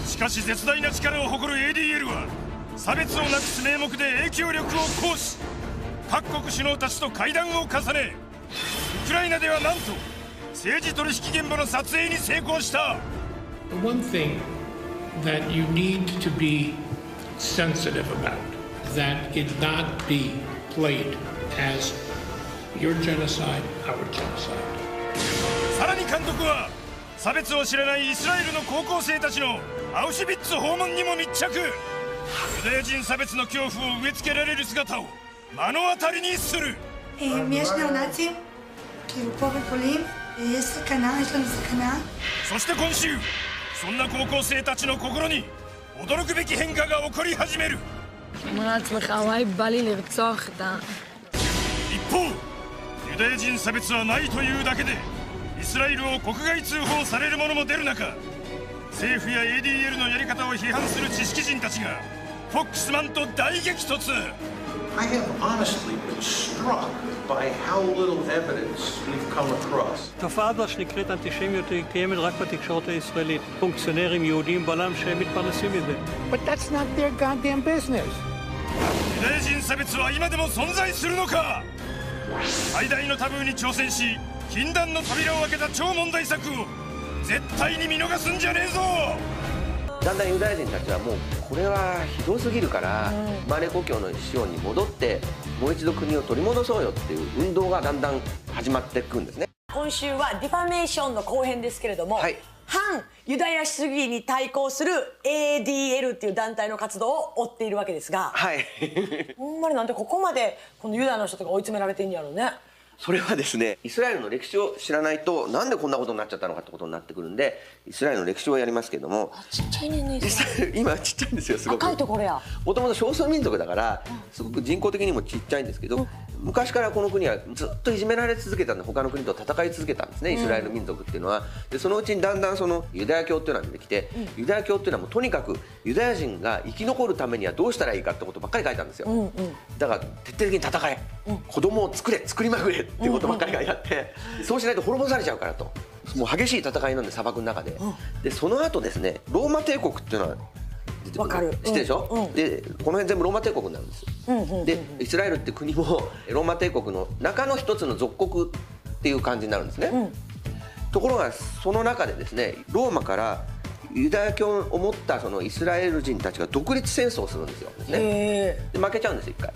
しかし絶大な力を誇る ADL は差別をなくす名目で影響力を行使。各国首脳たちと会談を重ねウクライナではなんと政治取引現場の撮影に成功した。 The one thing that you need to be sensitive about, that it not be played as your genocide, our genocide. さらに監督は差別を知らないイスラエルの高校生たちのアウシュビッツ訪問にも密着。ユダヤ人差別の恐怖を植え付けられる姿を目の当たりにする。そして今週そんな高校生たちの心に驚くべき変化が起こり始める。一方、ユダヤ人差別はないというだけでイスラエルを国外通報される者も出る中、政府や ADL のやり方を批判する知識人たちがフォックスマンと大激突。 I have honestly been struck by how little evidence we've come across. תופעה זו שנקראת אנטישמיות היא קיימת רק בתקשורת הישראלית. פונקציונרים יהודים בעולם שמתפרנסים מזה. But that's not their goddamn business. ユダヤ人差別は今でも存在するのか。最大のタブーに挑戦し禁断の扉を開けた超問題作を絶対に見逃すんじゃねえぞ。だんだんユダヤ人たちはもうこれはひどすぎるから生まれ故郷のシオに戻ってもう一度国を取り戻そうよっていう運動がだんだん始まっていくんですね。今週はディファメーションの後編ですけれども、反ユダヤ主義に対抗する ADL っていう団体の活動を追っているわけですが、ほんまになんでここまでこのユダヤの人とか追い詰められてんやろうね。それはですね、イスラエルの歴史を知らないとなんでこんなことになっちゃったのかってことになってくるんで、イスラエルの歴史をやりますけども、ちっちゃいねんね。今ちっちゃいんですよ、すごく。赤いところや。もともと少数民族だからすごく人口的にもちっちゃいんですけど、昔からこの国はずっといじめられ続けたんで、他の国と戦い続けたんですね、イスラエル民族っていうのは。でそのうちにだんだんそのユダヤ教っていうのが出てきて、ユダヤ教っていうのはもうとにかくユダヤ人が生き残るためにはどうしたらいいかってことばっかり書いたんですよ。だから徹底的に戦え、子供を作れ、作りまくれっていうことばっかり書いてあって、そうしないと滅ぼされちゃうからと。もう激しい戦いなんで砂漠の中で。でその後ですね、ローマ帝国っていうのは出てくる。知ってるでしょ。でこの辺全部ローマ帝国になるんですよ。でイスラエルって国もローマ帝国の中の一つの属国っていう感じになるんですね。ところがその中でですね、ローマからユダヤ教を持ったそのイスラエル人たちが独立戦争をするんですよ。で負けちゃうんですよ一回。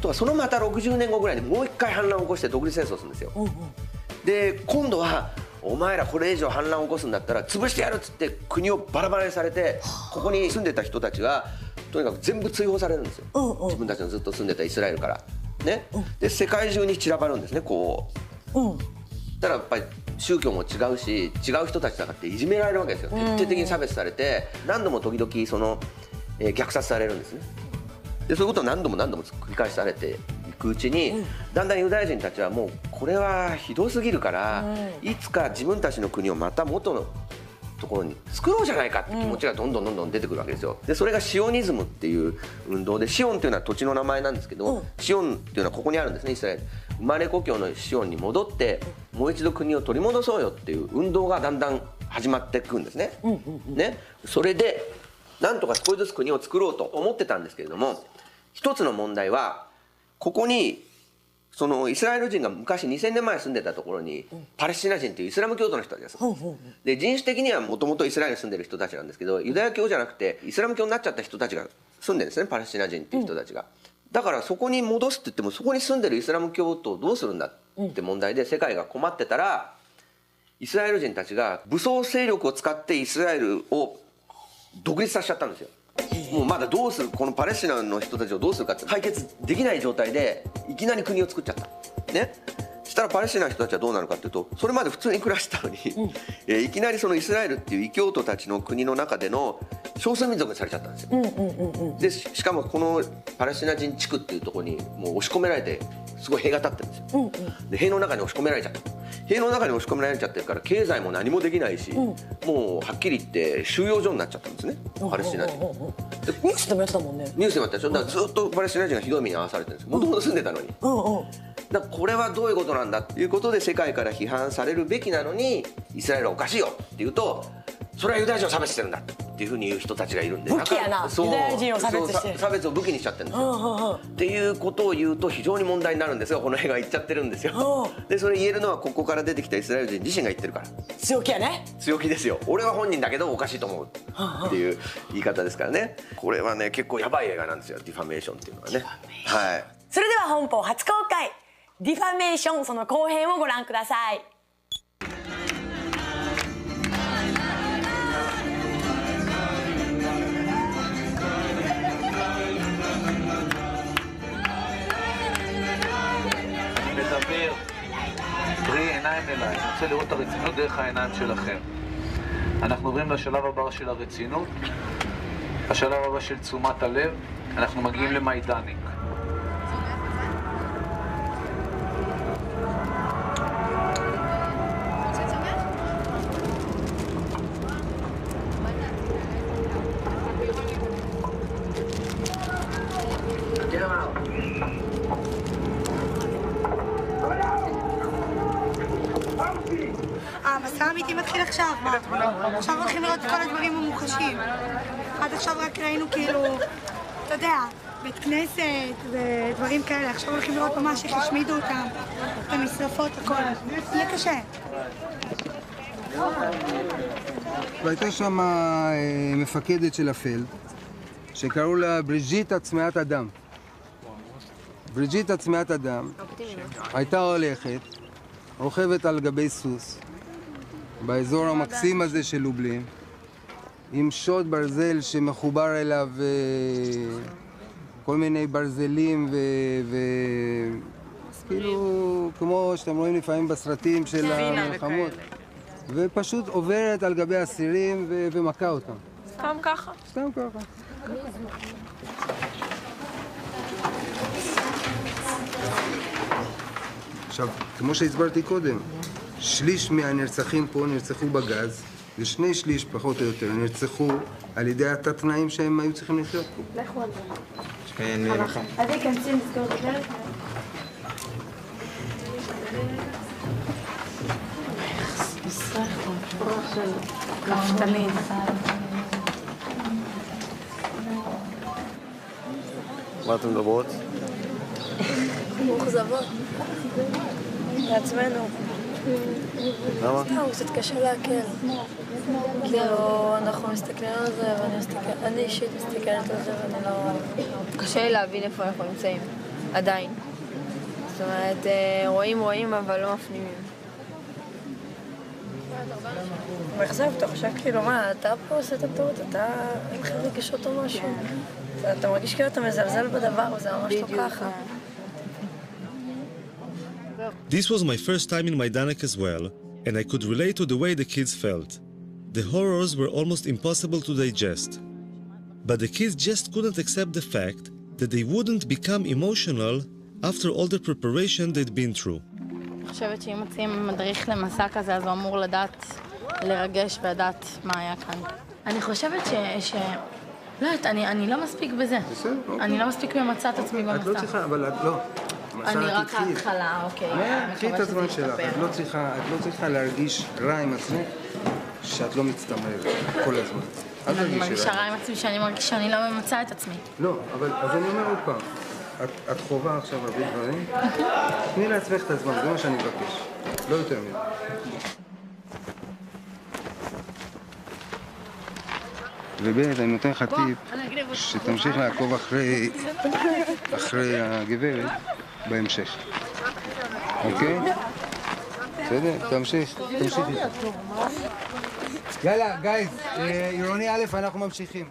とかそのまた60年後ぐらいにもう一回反乱を起こして独立戦争をするんですよ。で今度はお前らこれ以上反乱を起こすんだったら潰してやるっつって国をバラバラにされて、ここに住んでた人たちがとにかく全部追放されるんですよ。自分たちのずっと住んでたイスラエルからね。で世界中に散らばるんですねこう。だからやっぱり宗教も違うし違う人たちだからっていじめられるわけですよ。徹底的に差別されて何度も時々その虐殺されるんですね。でそういうことを何度も繰り返されていくうちに、だんだんユダヤ人たちはもうこれはひどすぎるから、いつか自分たちの国をまた元のところに作ろうじゃないかって気持ちがどんどん出てくるわけですよ。でそれがシオニズムっていう運動で、シオンっていうのは土地の名前なんですけど、シオンっていうのはここにあるんですね。イスラエル生まれ故郷のシオンに戻ってもう一度国を取り戻そうよっていう運動がだんだん始まっていくんですね。それでなんとか少しずつ国を作ろうと思ってたんですけれども、一つの問題はここにそのイスラエル人が昔2000年前住んでたところにパレスチナ人というイスラム教徒の人たちです。で人種的にはもともとイスラエルに住んでる人たちなんですけど、ユダヤ教じゃなくてイスラム教になっちゃった人たちが住んでるんですね、パレスチナ人っていう人たちが。だからそこに戻すって言っても、そこに住んでるイスラム教徒をどうするんだって問題で世界が困ってたら、イスラエル人たちが武装勢力を使ってイスラエルを独立させちゃったんですよ。もうまだどうする、このパレスチナの人たちをどうするかって解決できない状態でいきなり国を作っちゃったね。したらパレスチナの人たちはどうなるかっていうと、それまで普通に暮らしてたのにいきなりそのイスラエルっていう異教徒たちの国の中での少数民族にされちゃったんですよ。でしかもこのパレスチナ人地区っていうところにもう押し込められて、すごい塀が立ってるんですよ。で塀の中に押し込められちゃった。塀の中に押し込められちゃってるから経済も何もできないし、もうはっきり言って収容所になっちゃったんですね、パレスチナ人。ニュースでもやってたもんね。ニュースでもやってたでしょ。だからずっとパレスチナ人がひどい目に遭わされてるんですよ。もともと住んでたのに。だからこれはどういうことなんだっていうことで世界から批判されるべきなのに、イスラエルはおかしいよって言うと、それはユダヤ人を差別してるんだっていうふうに言う人たちがいるんで、武器やな、ユダヤ人を差別してる、差別を武器にしちゃってるんですよ。っていうことを言うと非常に問題になるんですよ。この映画言っちゃってるんですよ。でそれ言えるのはここから出てきたイスラエル人自身が言ってるから。強気やね。強気ですよ。俺は本人だけどおかしいと思うっていう言い方ですからね。これはね結構やばい映画なんですよ、ディファメーションっていうのはね。はい。それでは本邦初公開ディファメーション、その後編をご覧ください。מדבר, תראי עיניים אליי, אני רוצה לראות את הרצינות דרך העיניים שלכם. אנחנו עוברים לשלב הבא של הרצינות, השלב הבא של תשומת הלב, אנחנו מגיעים למיידניק. המסע האמיתי מתחיל עכשיו, מה? עכשיו הולכים לראות את כל הדברים המוחשים. עד עכשיו רק ראינו כאילו, אתה יודע, בית כנסת ודברים כאלה. עכשיו הולכים לראות ממש איך השמידו אותם, את המשרפות, הכל. יהיה קשה. והייתה שם מפקדת של הפלד, שקראו לה בריג'יטה צמאת אדם. בריג'יטה צמאת אדם הייתה הולכת, רוכבת על גבי סוס, באזור המקסים הזה של לובלין, עם שוט ברזל שמחובר אליו כל מיני ברזלים כאילו כמו שאתם רואים לפעמים בסרטים של המלחמות, ופשוט עוברת על גבי אסירים ומכה אותם. סתם ככה? סתם ככה. עכשיו, כמו שהסברתי קודם, שליש מהנרצחים פה נרצחו בגז, ושני שליש פחות או יותר נרצחו על ידי התת-תנאים שהם היו צריכים לחיות פה. לכו על זה. אז ייכנסים לסגור את הדלת. מסך, פרוח של כפתנית. מה אתם מדברות? מאוכזבות. לעצמנו. למה? סתם, קצת קשה להקל. כאילו, אנחנו מסתכלים על זה, אני אישית מסתכלת על זה ואני לא... קשה לי להבין איפה אנחנו נמצאים, עדיין. זאת אומרת, רואים, אבל לא מפנימים. מאכזב, אתה חושב כאילו, מה, אתה פה עושה את הטעות, אתה עם לך רגשות או משהו. אתה מרגיש כאילו אתה מזלזל בדבר, וזה ממש לא ככה. This was my first time in Majdanek as well, and I could relate to the way the kids felt. The horrors were almost impossible to digest. But the kids just couldn't accept the fact that they wouldn't become emotional after all the preparation they'd been through. אני חושבת שאם מוצאים מדריך למסע כזה, אז הוא אמור לדעת, לרגש ולדעת מה היה כאן. אני חושבת לא יודעת, אני לא מספיק בזה. אני לא מספיק ממצא את עצמי במסע. את לא צריכה, אבל את לא. אני רק ההתחלה, אוקיי. קחי את הזמן שלך, את לא צריכה להרגיש רע עם עצמך שאת לא מצטמרת כל הזמן. אני מרגישה רע עם עצמי שאני מרגישה שאני לא ממצא את עצמי. לא, אבל אז אני אומר עוד פעם, את חובה עכשיו הרבה דברים, תני לעצמך את הזמן, זה מה שאני מבקש, לא יותר מזה. ובית, אני נותן לך טיפ שתמשיך לעקוב אחרי הגברת בהמשך. אוקיי? בסדר? תמשיך איתה. יאללה, גייז, עירוני א', אנחנו ממשיכים.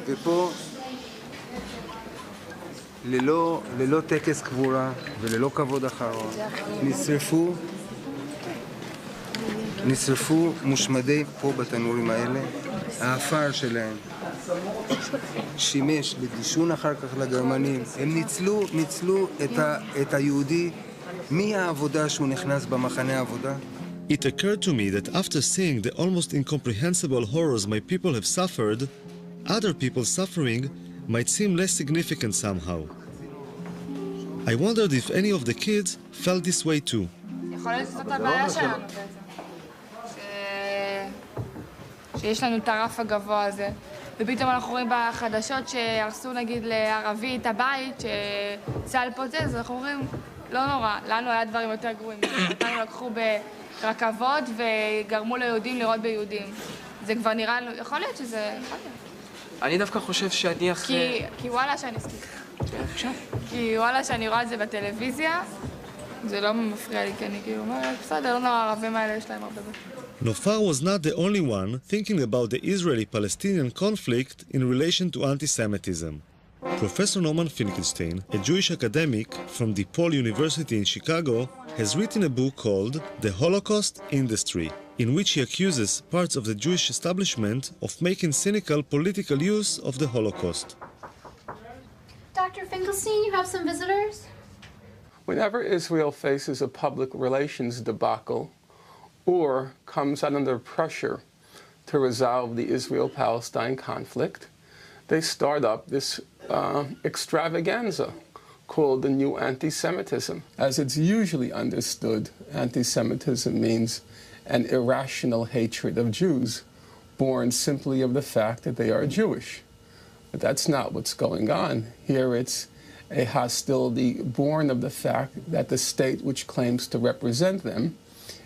ופה, ללא טקס קבורה וללא כבוד אחרון, נשרפו מושמדי פה בתנורים האלה, האפר שלהם שימש לדישון אחר כך לגרמנים. הם ניצלו את היהודי מהעבודה שהוא נכנס במחנה העבודה. It occurred to me that after seeing the almost incomprehensible horrors my people have suffered, other people's suffering might seem less significant somehow. I wondered if any of the kids felt this way too. יכול להיות שזאת הבעיה שלנו בעצם. שיש לנו את הרף הגבוה הזה. ופתאום אנחנו רואים בחדשות שהרסו נגיד לערבי את הבית, שצה"ל פוצץ, אנחנו אומרים, לא נורא, לנו היה דברים יותר גרועים. אותנו לקחו ברכבות וגרמו ליהודים לראות ביהודים. זה כבר נראה לנו, יכול להיות שזה... אני דווקא חושב שאני אחרי... כי וואלה שאני כי וואלה שאני רואה את זה בטלוויזיה, זה לא מפריע לי, כי אני כאילו אומרת, בסדר, לא נורא, הערבים האלה יש להם הרבה. Nofar was not the only one thinking about the Israeli-Palestinian conflict in relation to anti-Semitism. Professor Norman Finkelstein, a Jewish academic from DePaul University in Chicago, has written a book called The Holocaust Industry, in which he accuses parts of the Jewish establishment of making cynical political use of the Holocaust. Dr. Finkelstein, you have some visitors? Whenever Israel faces a public relations debacle or comes under pressure to resolve the Israel-Palestine conflict, they start up this extravaganza called the new anti-Semitism. As it's usually understood, anti-Semitism means an irrational hatred of Jews, born simply of the fact that they are Jewish. But that's not what's going on. Here it's a hostility born of the fact that the state which claims to represent them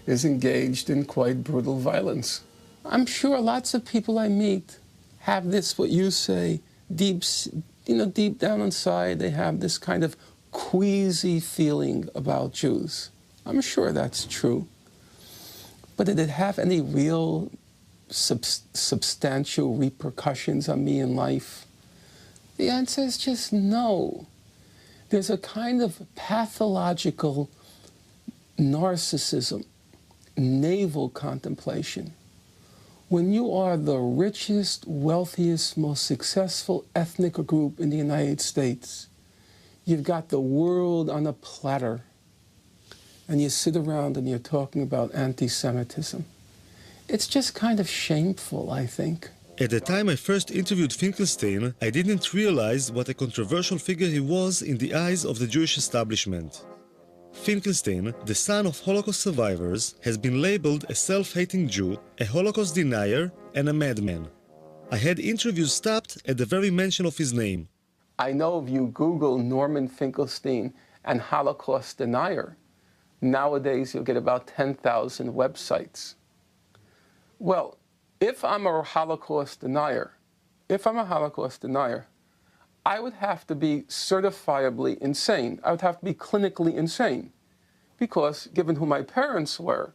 is engaged in quite brutal violence. I'm sure lots of people I meet have this, what you say, deep down inside, they have this kind of queasy feeling about Jews. I'm sure that's true. But did it have any real substantial repercussions on me in life? The answer is just no. There's a kind of pathological narcissism, navel contemplation. When you are the richest, wealthiest, most successful ethnic group in the United States, you've got the world on a platter, and you sit around and you're talking about anti-Semitism. It's just kind of shameful, I think. At the time I first interviewed Finkelstein, I didn't realize what a controversial figure he was in the eyes of the Jewish establishment. Finkelstein, the son of Holocaust survivors, has been labeled a self-hating Jew, a Holocaust denier, and a madman. I had interviews stopped at the very mention of his name. I know if you Google Norman Finkelstein and Holocaust denier, nowadays you'll get about 10,000 websites. Well, if I'm a Holocaust denier, I would have to be certifiably insane. I would have to be clinically insane. Because given who my parents were,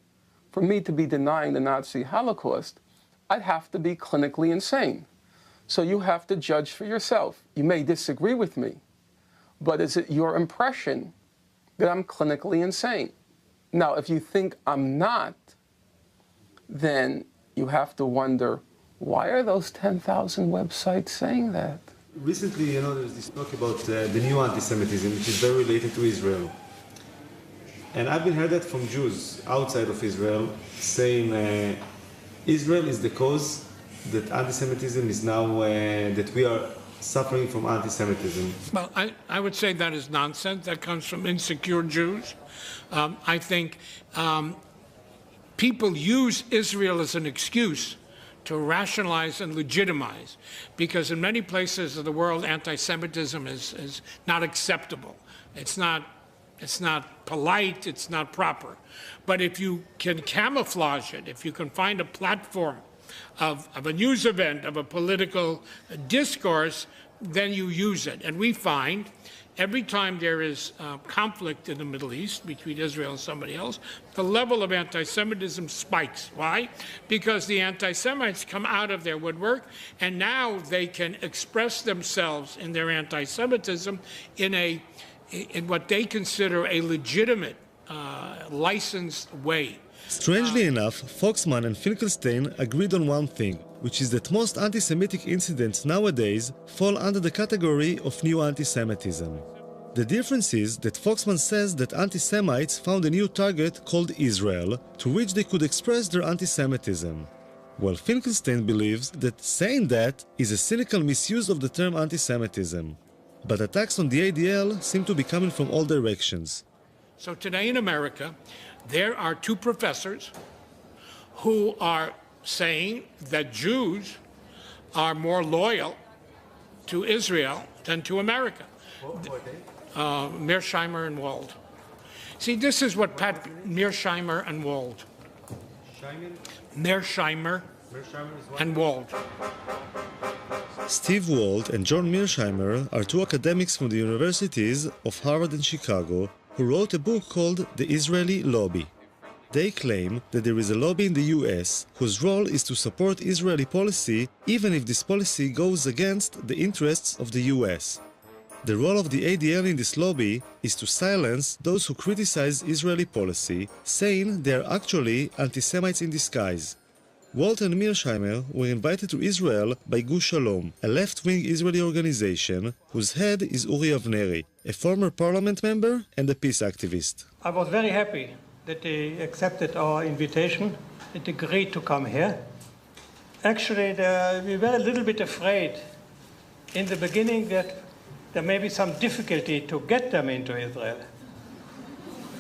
for me to be denying the Nazi Holocaust, I'd have to be clinically insane. So you have to judge for yourself. You may disagree with me, but is it your impression that I'm clinically insane? Now, if you think I'm not, then you have to wonder, why are those 10,000 websites saying that? Recently, there's this talk about the new anti-Semitism, which is very related to Israel. And I've been heard that from Jews outside of Israel, saying Israel is the cause that anti-Semitism is now, that we are suffering from anti-Semitism. Well, I would say that is nonsense. That comes from insecure Jews. I think people use Israel as an excuse to rationalize and legitimize, because in many places of the world, anti-Semitism is not acceptable. It's not polite, it's not proper. But if you can camouflage it, if you can find a platform of a news event, of a political discourse, then you use it. And we find every time there is conflict in the Middle East between Israel and somebody else, the level of anti-Semitism spikes. Why? Because the anti-Semites come out of their woodwork, and now they can express themselves in their anti-Semitism in what they consider a legitimate, licensed way. Strangely enough, Foxman and Finkelstein agreed on one thing, which is that most anti-Semitic incidents nowadays fall under the category of new anti-Semitism. The difference is that Foxman says that anti-Semites found a new target called Israel, to which they could express their anti-Semitism, while Finkelstein believes that saying that is a cynical misuse of the term anti-Semitism. But attacks on the ADL seem to be coming from all directions. So today in America, there are two professors who are saying that Jews are more loyal to Israel than to America. Mearsheimer and Wald. See, this is what Mearsheimer and Wald. Mearsheimer and Wald. Steve Wald and John Mearsheimer are two academics from the universities of Harvard and Chicago who wrote a book called The Israeli Lobby. They claim that there is a lobby in the US whose role is to support Israeli policy even if this policy goes against the interests of the US. The role of the ADL in this lobby is to silence those who criticize Israeli policy, saying they are actually anti-Semites in disguise. Walt and Mearsheimer were invited to Israel by Gush Shalom, a left-wing Israeli organization whose head is Uri Avneri, a former parliament member and a peace activist. I was very happy that they accepted our invitation and agreed to come here. Actually, we were a little bit afraid in the beginning that there may be some difficulty to get them into Israel,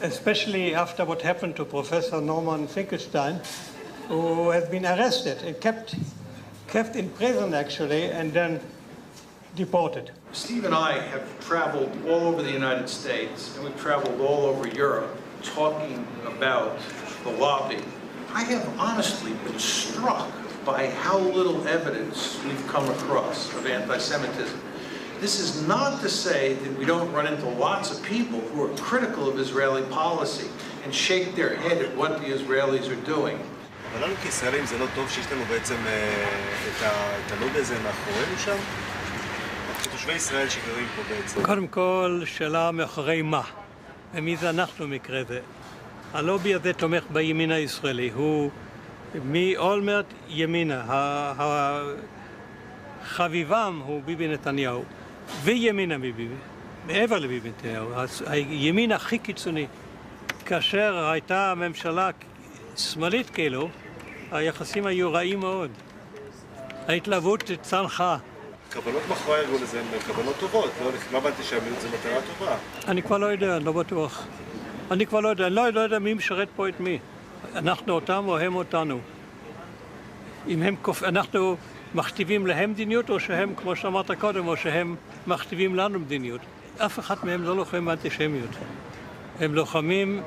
especially after what happened to Professor Norman Finkelstein, who has been arrested and kept in prison, actually, and then deported. Steve and I have traveled all over the United States, and we've traveled all over Europe talking about the lobby. I have honestly been struck by how little evidence we've come across of anti-Semitism. This is not to say that we don't run into lots of people who are critical of Israeli policy and shake their head at what the Israelis are doing. אבל לנו כישראלים זה לא טוב שיש לנו בעצם את הלובי הזה מאחורינו שם? כתושבי ישראל שגרים פה בעצם. קודם כל, שאלה מאחורי מה? ומי זה אנחנו במקרה זה? הלובי הזה תומך בימין הישראלי, הוא מאולמרט ימינה, חביבם הוא ביבי נתניהו, וימינה מביבי, מעבר לביבי נתניהו, הימין הכי קיצוני. כאשר הייתה ממשלה שמאלית כאילו, היחסים היו רעים מאוד. ההתלהבות צנחה. כוונות מאחורי הארגון הזה הן כוונות טובות, לא באנטי שהמיעוט זה מטרה טובה. אני כבר לא יודע, אני לא בטוח. אני כבר לא יודע, אני לא יודע מי משרת פה את מי. אנחנו אותם או הם אותנו. אם הם אנחנו מכתיבים להם מדיניות, או שהם, כמו שאמרת קודם, או שהם מכתיבים לנו מדיניות. אף אחד מהם לא לוחם אנטישמיות. הם לוחמים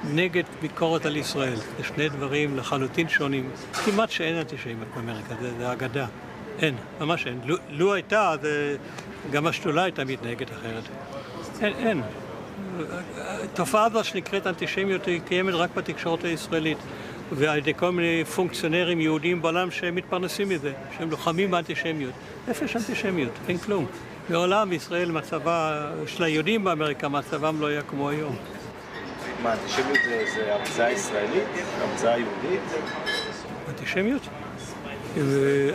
נגד ביקורת על ישראל. זה שני דברים לחלוטין שונים. כמעט שאין אנטישמיות באמריקה, זה אגדה. אין, ממש אין. לו הייתה, גם השדולה הייתה מתנהגת אחרת. אין. תופעה הזאת שנקראת אנטישמיות היא קיימת רק בתקשורת הישראלית. ועל ידי כל מיני פונקציונרים יהודים בעולם שמתפרנסים מזה, שהם לוחמים באנטישמיות. איפה יש אנטישמיות? אין כלום. בעולם ישראל מצבה של היהודים באמריקה, מצבם לא היה כמו היום. מה, אנטישמיות זה המצאה ישראלית? המצאה יהודית? אנטישמיות?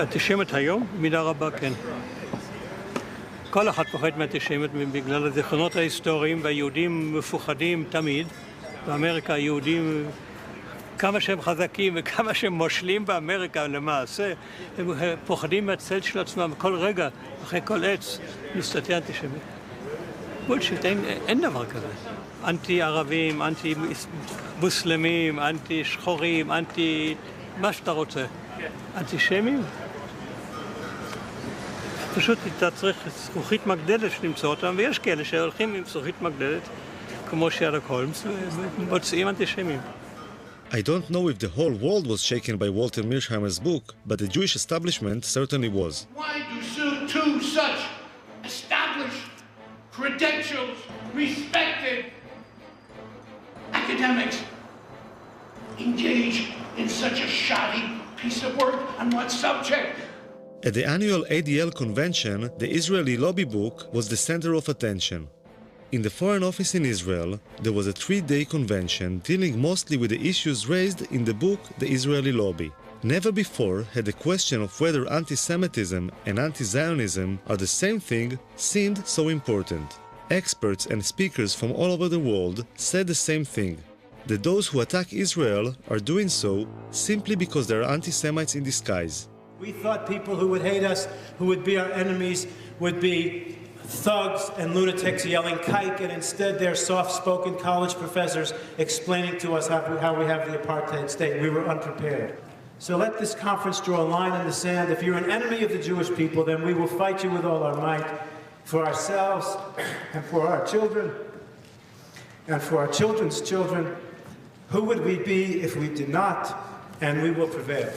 אנטישמיות היום? במידה רבה כן. כל אחד פוחד מאנטישמיות בגלל הזיכרונות ההיסטוריים, והיהודים מפוחדים תמיד. באמריקה היהודים, כמה שהם חזקים וכמה שהם מושלים באמריקה למעשה, הם פוחדים מהצל של עצמם. כל רגע, אחרי כל עץ, מסתתר אנטישמיות. בולשיט, אין דבר כזה. אנטי ערבים, אנטי מוסלמים, אנטי שחורים, אנטי מה שאתה רוצה. אנטישמים? פשוט אתה צריך זכוכית מגדלת שנמצא אותם, ויש כאלה שהולכים עם זכוכית מגדלת, כמו שרלוק הולמס, ומוצאים אנטישמים. I don't know if the whole world was shaken by Walter Mearsheimer's book, but the Jewish establishment certainly was. Why do two such established, credentialed, respected academics engage in such a shoddy piece of work on what subject? At the annual ADL convention, the Israeli lobby book was the center of attention. In the Foreign Office in Israel, there was a 3-day convention dealing mostly with the issues raised in the book The Israeli Lobby. Never before had the question of whether anti-Semitism and anti-Zionism are the same thing seemed so important. Experts and speakers from all over the world said the same thing, that those who attack Israel are doing so simply because they are anti-Semites in disguise. We thought people who would hate us, who would be our enemies, would be thugs and lunatics yelling kike, and instead they're soft-spoken college professors explaining to us how we have the apartheid state. We were unprepared. So let this conference draw a line in the sand. If you're an enemy of the Jewish people, then we will fight you with all our might for ourselves and for our children and for our children's children. Who would we be if we did not? And we will prevail.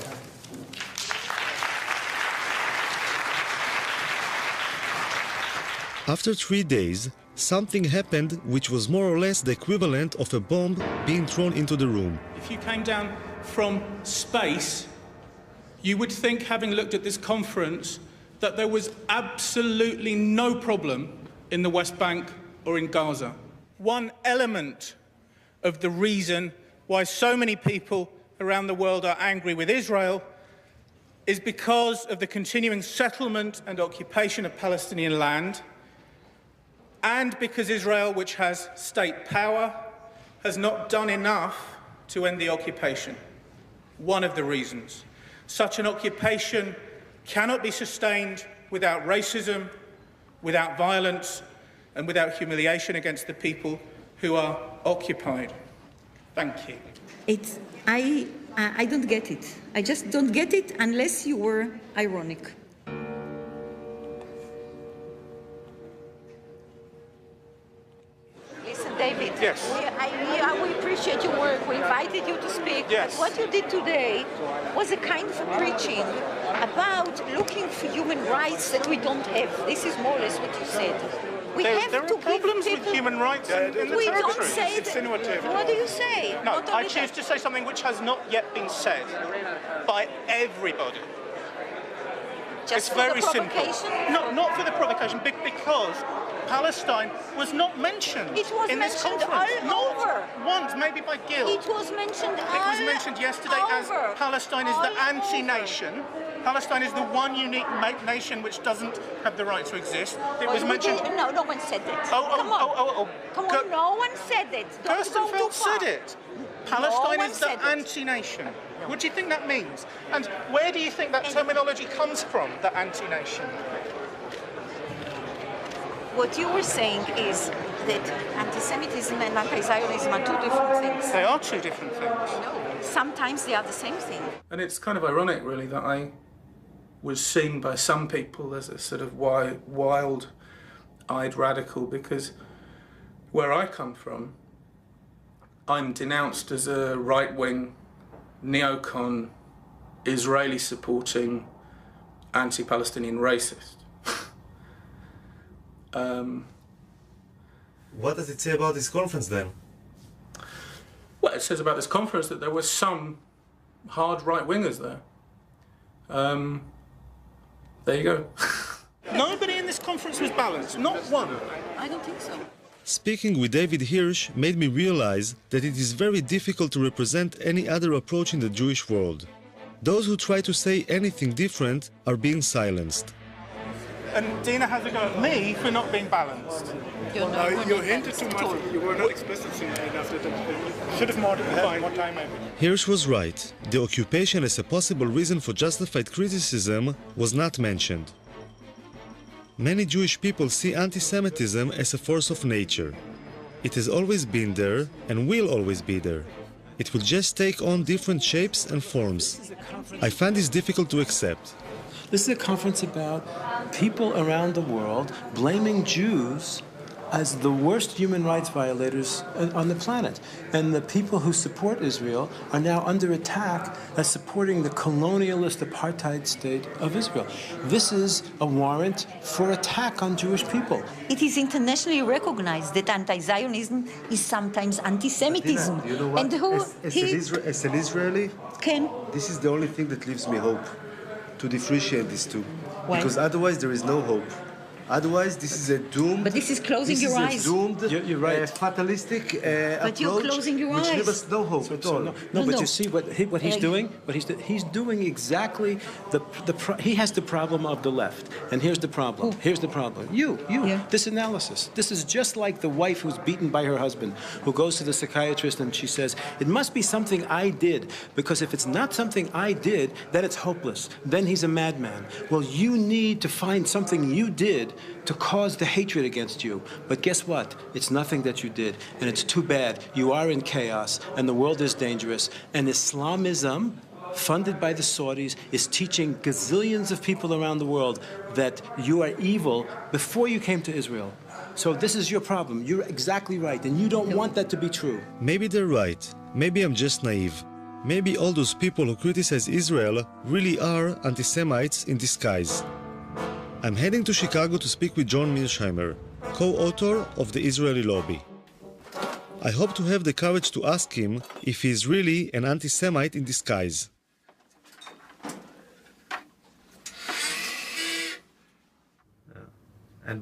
After 3 days, something happened which was more or less the equivalent of a bomb being thrown into the room. If you came down from space, you would think, having looked at this conference, that there was absolutely no problem in the West Bank or in Gaza. One element of the reason why so many people around the world are angry with Israel is because of the continuing settlement and occupation of Palestinian land, and because Israel, which has state power, has not done enough to end the occupation. One of the reasons. Such an occupation cannot be sustained without racism, without violence, and without humiliation against the people who are occupied. Thank you. I don't get it. I just don't get it unless you were ironic. Listen, David. Yes. We appreciate your work. We invited you to speak. Yes. But what you did today was a kind of preaching about looking for human rights that we don't have. This is more or less what you said. There are problems with human rights in the we territory. don't say It's insinuative. What do you say? No, I choose to say something which has not yet been said by everybody. Just it's for very the simple. provocation? Not for the provocation, because Palestine was not mentioned It was in this mentioned conference. all over. Once, maybe by Gil. It was mentioned It was mentioned yesterday as Palestine is the anti-nation. Palestine is the one unique nation which doesn't have the right to exist. It was mentioned. No, no one said that. Come on, no one said it. Gerstenfeld said it. Palestine is the anti-nation. What do you think that means? And where do you think that terminology comes from, the anti-nation? What you were saying is that anti-Semitism and anti-Zionism are two different things. They are two different things. No, sometimes they are the same thing. And it's kind of ironic, really, that I was seen by some people as a sort of wild-eyed radical, because where I come from, I'm denounced as a right-wing, neocon, Israeli-supporting, anti-Palestinian racist. What does it say about this conference then? Well, it says about this conference that there were some hard right-wingers there. There you go. Nobody in this conference was balanced, not one. I don't think so. Speaking with David Hirsch made me realize that it is very difficult to represent any other approach in the Jewish world. Those who try to say anything different are being silenced. And Dina has a go at me for not being balanced. You hinted too much. You were not explicit enough. Should have more time, maybe. Hirsch was right. The occupation as a possible reason for justified criticism was not mentioned. Many Jewish people see anti-Semitism as a force of nature. It has always been there and will always be there. It will just take on different shapes and forms. I find this difficult to accept. This is a conference about people around the world blaming Jews as the worst human rights violators on the planet. And the people who support Israel are now under attack as supporting the colonialist apartheid state of Israel. This is a warrant for attack on Jewish people. It is internationally recognized that anti-Zionism is sometimes anti-Semitism. Dina, you know what? And who as an Israeli, this is the only thing that gives me hope, to differentiate these two. Why? Because otherwise there is no hope. Otherwise, this is a doomed. But this is closing your eyes. This is a doomed, you're right. Fatalistic but approach, you're closing your which eyes. gives us no hope at all. No, but you see what he's doing. He's doing exactly he has the problem of the left, and here's the problem. Here's the problem. This analysis. This is just like the wife who's beaten by her husband, who goes to the psychiatrist and she says, "It must be something I did, because if it's not something I did, then it's hopeless. Then he's a madman." Well, you need to find something you did to cause the hatred against you. But guess what? It's nothing that you did, and it's too bad. You are in chaos, and the world is dangerous. And Islamism, funded by the Saudis, is teaching gazillions of people around the world that you are evil before you came to Israel. So this is your problem. You're exactly right, and you don't want that to be true. Maybe they're right. Maybe I'm just naive. Maybe all those people who criticize Israel really are anti-Semites in disguise. I'm heading to Chicago to speak with John Mearsheimer, co-author of the Israeli Lobby. I hope to have the courage to ask him if he is really an anti-Semite in disguise.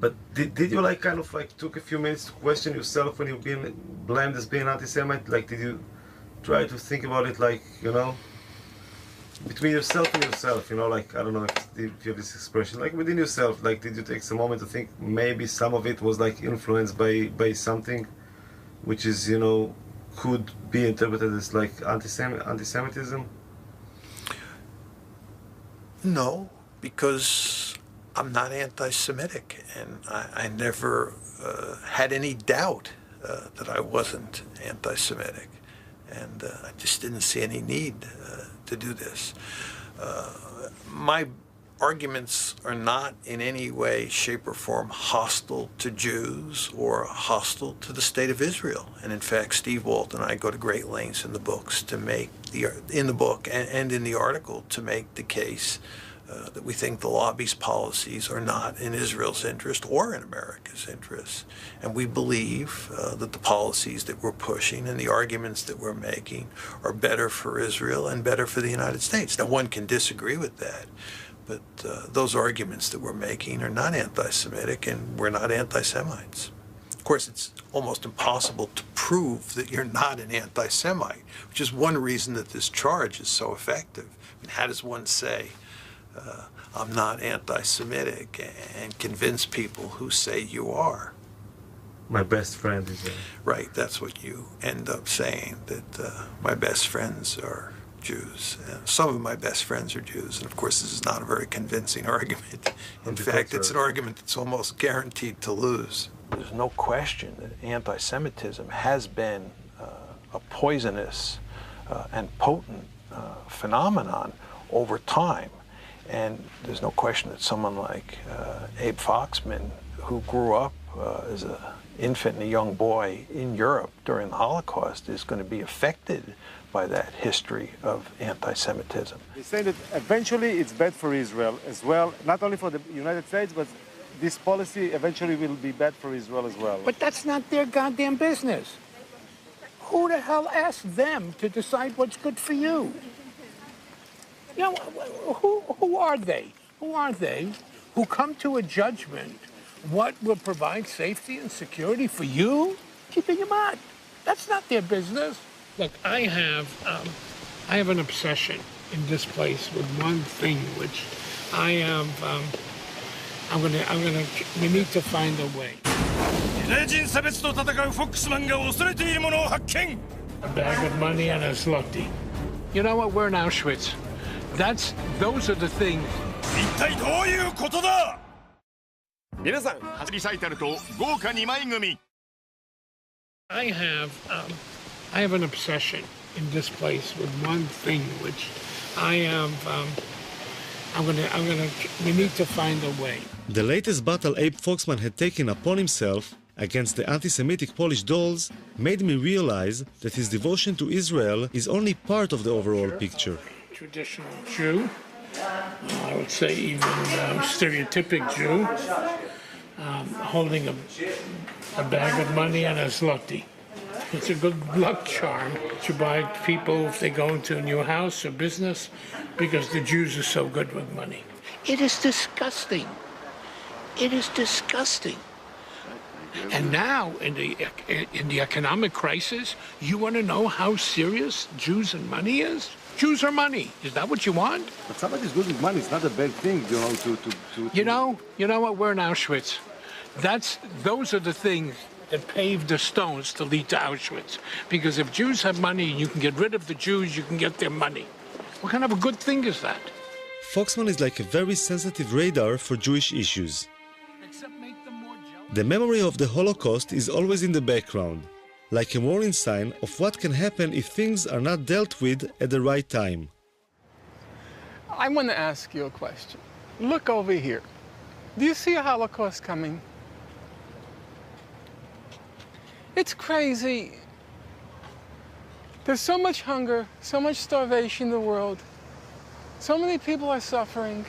But did you kind of took a few minutes to question yourself when you've been blamed as being anti-Semite? Did you try to think about it between yourself and yourself, I don't know if you have this expression, within yourself, did you take some moment to think maybe some of it was influenced by something which is, could be interpreted as anti-Semitism? No, because I'm not anti-Semitic, and I never had any doubt that I wasn't anti-Semitic, and I just didn't see any need to do this. My arguments are not in any way, shape, or form hostile to Jews or hostile to the state of Israel. And in fact, Steve Walt and I go to great lengths in the books to make in the book and in the article to make the case that we think the lobby's policies are not in Israel's interest or in America's interest. And we believe that the policies that we're pushing and the arguments that we're making are better for Israel and better for the United States. Now, one can disagree with that, but those arguments that we're making are not anti-Semitic, and we're not anti-Semites. Of course, it's almost impossible to prove that you're not an anti-Semite, which is one reason that this charge is so effective. I mean, how does one say, I'm not anti-Semitic, and convince people who say you are? My best friend is there. Right, that's what you end up saying, that my best friends are Jews. And some of my best friends are Jews, and of course this is not a very convincing argument. In fact, it's an argument that's almost guaranteed to lose. There's no question that anti-Semitism has been a poisonous and potent phenomenon over time. And there's no question that someone like Abe Foxman, who grew up as an infant and a young boy in Europe during the Holocaust, is going to be affected by that history of anti-Semitism. They say that eventually it's bad for Israel as well, not only for the United States, but this policy eventually will be bad for Israel as well. But that's not their goddamn business. Who the hell asked them to decide what's good for you? You know, who are they? Who are they who come to a judgment what will provide safety and security for you? Keep in your mind. That's not their business. Look, I have an obsession in this place with one thing, which we need to find a way. A bag of money and a zloty. You know what? We're in Auschwitz. Those are the things. 一体どういうことだ。皆さん、リサイタルと豪華2枚組。I have an obsession in this place with one thing, which we need to find a way. The latest battle Abe Foxman had taken upon himself against the anti-Semitic Polish dolls made me realize that his devotion to Israel is only part of the overall picture. Traditional Jew, I would say even stereotypic Jew, holding a bag of money and a zloty. It's a good luck charm to buy people if they go into a new house or business because the Jews are so good with money. It is disgusting. It is disgusting. And now, in the economic crisis, you want to know how serious Jews and money is? Jews are money. Is that what you want? But somebody's good with money. It's not a bad thing, you know, to... You know what? We're in Auschwitz. Those are the things that paved the stones to lead to Auschwitz. Because if Jews have money and you can get rid of the Jews, you can get their money. What kind of a good thing is that? Foxman is like a very sensitive radar for Jewish issues. The memory of the Holocaust is always in the background, like a warning sign of what can happen if things are not dealt with at the right time. I want to ask you a question. Look over here. Do you see a Holocaust coming? It's crazy. There's so much hunger, so much starvation in the world. So many people are suffering.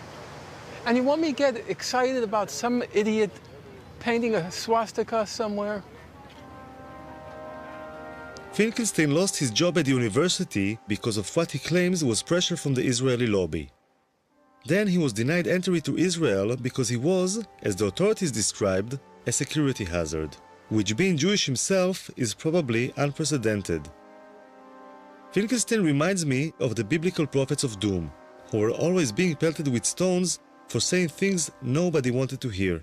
And you want me to get excited about some idiot painting a swastika somewhere? Finkelstein lost his job at the university because of what he claims was pressure from the Israeli lobby. Then he was denied entry to Israel because he was, as the authorities described, a security hazard, which being Jewish himself is probably unprecedented. Finkelstein reminds me of the biblical prophets of doom, who were always being pelted with stones for saying things nobody wanted to hear.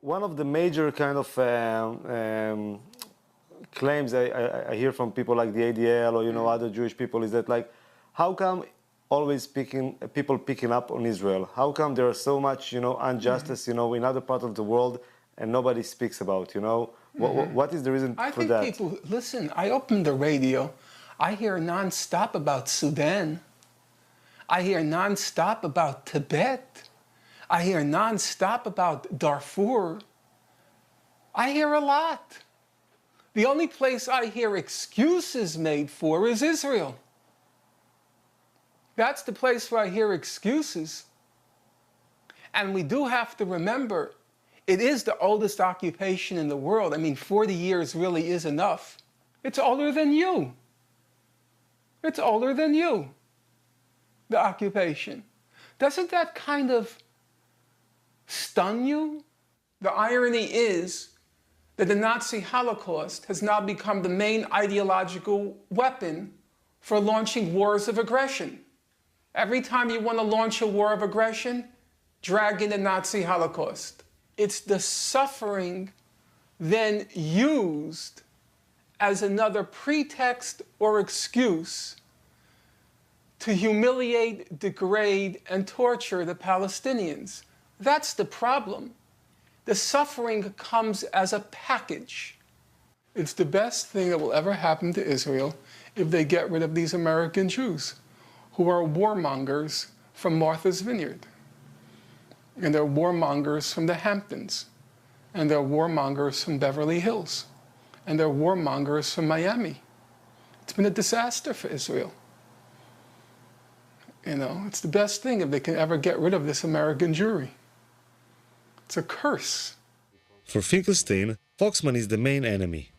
One of the major kind of claims I hear from people like the ADL or, you know, other Jewish people is that, like, how come always people picking up on Israel? How come there are so much, you know, injustice, you know, in other parts of the world and nobody speaks about, you know? What is the reason for that? I think people, listen, I open the radio, I hear nonstop about Sudan. I hear nonstop about Tibet. I hear nonstop about Darfur. I hear a lot. The only place I hear excuses made for is Israel. That's the place where I hear excuses. And we do have to remember, it is the oldest occupation in the world. I mean, 40 years really is enough. It's older than you. It's older than you, the occupation. Doesn't that kind of stun you? The irony is that the Nazi Holocaust has now become the main ideological weapon for launching wars of aggression. Every time you want to launch a war of aggression, drag in the Nazi Holocaust. It's the suffering then used as another pretext or excuse to humiliate, degrade, and torture the Palestinians. That's the problem. The suffering comes as a package. It's the best thing that will ever happen to Israel if they get rid of these American Jews who are warmongers from Martha's Vineyard. And there are warmongers from the Hamptons. And there are warmongers from Beverly Hills. And there are warmongers from Miami. It's been a disaster for Israel. You know, it's the best thing if they can ever get rid of this American Jewry. It's a curse. For Finkelstein, Foxman is the main enemy.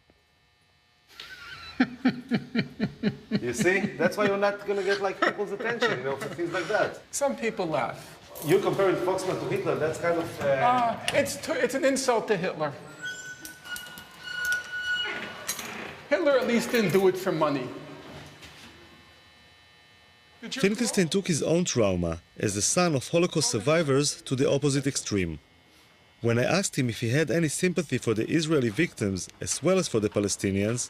You see? That's why you're not going to get like people's attention, you know, for things like that. Some people laugh. You comparing Foxman to Hitler, that's kind of... It's an insult to Hitler. Hitler at least didn't do it for money. Finkelstein took his own trauma as the son of Holocaust survivors to the opposite extreme. When I asked him if he had any sympathy for the Israeli victims as well as for the Palestinians,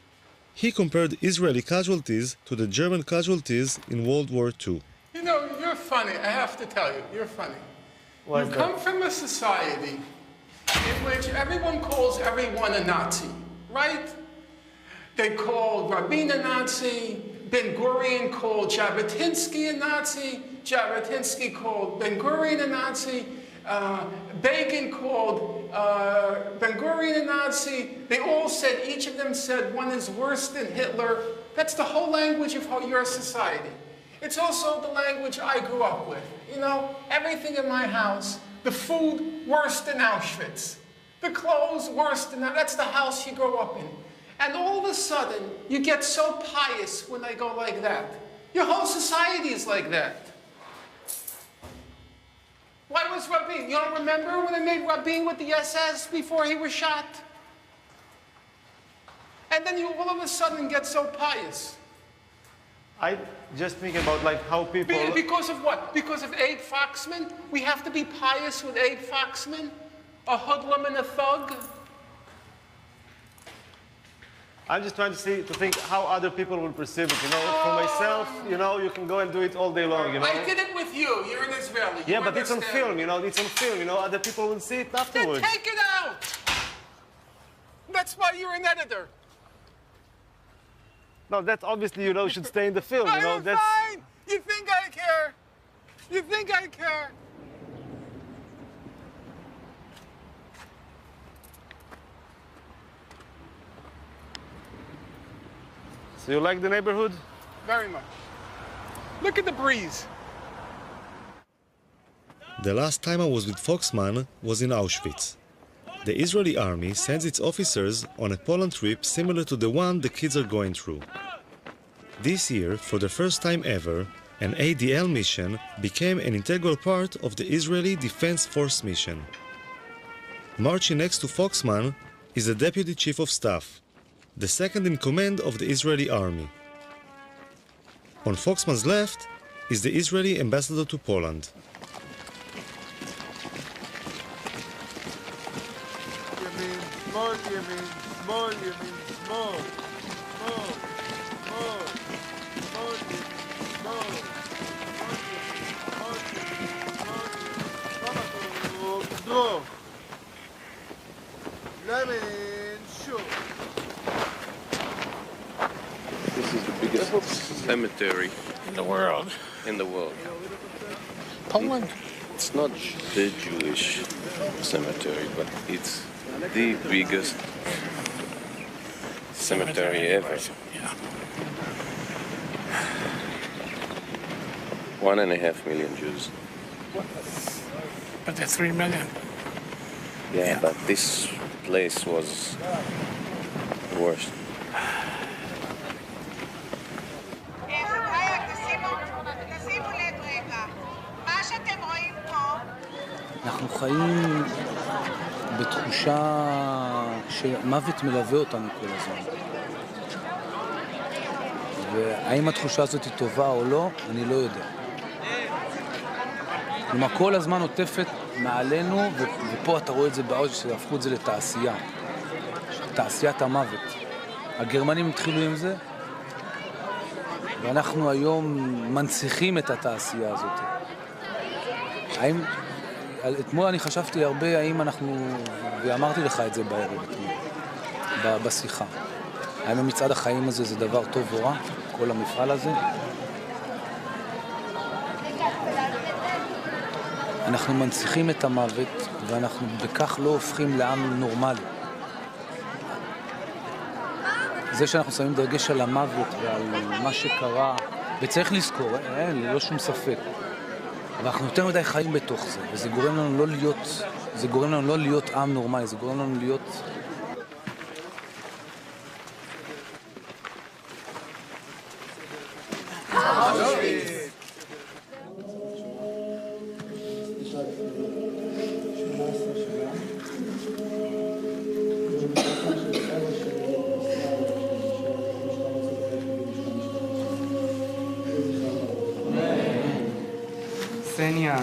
he compared Israeli casualties to the German casualties in World War II. You know, you're funny. I have to tell you, you're funny. You come from a society in which everyone calls everyone a Nazi, right? They called Rabin a Nazi, Ben-Gurion called Jabotinsky a Nazi, Jabotinsky called Ben-Gurion a Nazi, Begin called Ben-Gurion a Nazi. They all said, each of them said one is worse than Hitler. That's the whole language of your society. It's also the language I grew up with. You know, everything in my house, the food worse than Auschwitz, the clothes worse than that. That's the house you grow up in. And all of a sudden, you get so pious when they go like that. Your whole society is like that. Why was Rabin? You don't remember when they made Rabin with the SS before he was shot? And then you all of a sudden get so pious. I just think about like how people... Because of what? Because of Abe Foxman? We have to be pious with Abe Foxman? A hoodlum and a thug? I'm just trying to think how other people will perceive it, you know. For myself, you know, you can go and do it all day long, you know. I did it with you. You're an Israeli. Yeah, but it's on film, you know. It's on film, you know. Other people will see it afterwards. Then take it out. That's why you're an editor. No, that's obviously, you know, should stay in the film, you know. That's fine. You think I care? You think I care? So you like the neighborhood? Very much. Look at the breeze. The last time I was with Foxman was in Auschwitz. The Israeli army sends its officers on a Poland trip similar to the one the kids are going through. This year, for the first time ever, an ADL mission became an integral part of the Israeli Defense Force mission. Marching next to Foxman is the Deputy Chief of Staff, the second in command of the Israeli army. On Foxman's left is the Israeli ambassador to Poland. This is the biggest cemetery in the world. Poland? It's not the Jewish cemetery, but it's the biggest cemetery ever. Yeah. 1.5 million Jews. But they're 3 million. Yeah, but this place was worse. אנחנו חיים בתחושה שמוות מלווה אותנו כל הזמן. והאם התחושה הזאת היא טובה או לא, אני לא יודע. כלומר, כל הזמן עוטפת מעלינו, ופה אתה רואה את זה בעוד שהפכו את זה לתעשייה. תעשיית המוות. הגרמנים התחילו עם זה, ואנחנו היום מנציחים את התעשייה הזאת. האם... אתמול אני חשבתי הרבה האם אנחנו, ואמרתי לך את זה בערב אתמול, בשיחה. האם מצעד החיים הזה זה דבר טוב או רע, כל המפעל הזה? אנחנו מנציחים את המוות, ואנחנו בכך לא הופכים לעם נורמלי. זה שאנחנו שמים דגש על המוות ועל מה שקרה, וצריך לזכור, ללא שום ספק. אבל אנחנו יותר מדי חיים בתוך זה, וזה גורם לנו לא להיות עם נורמלי, זה גורם לנו להיות... סניה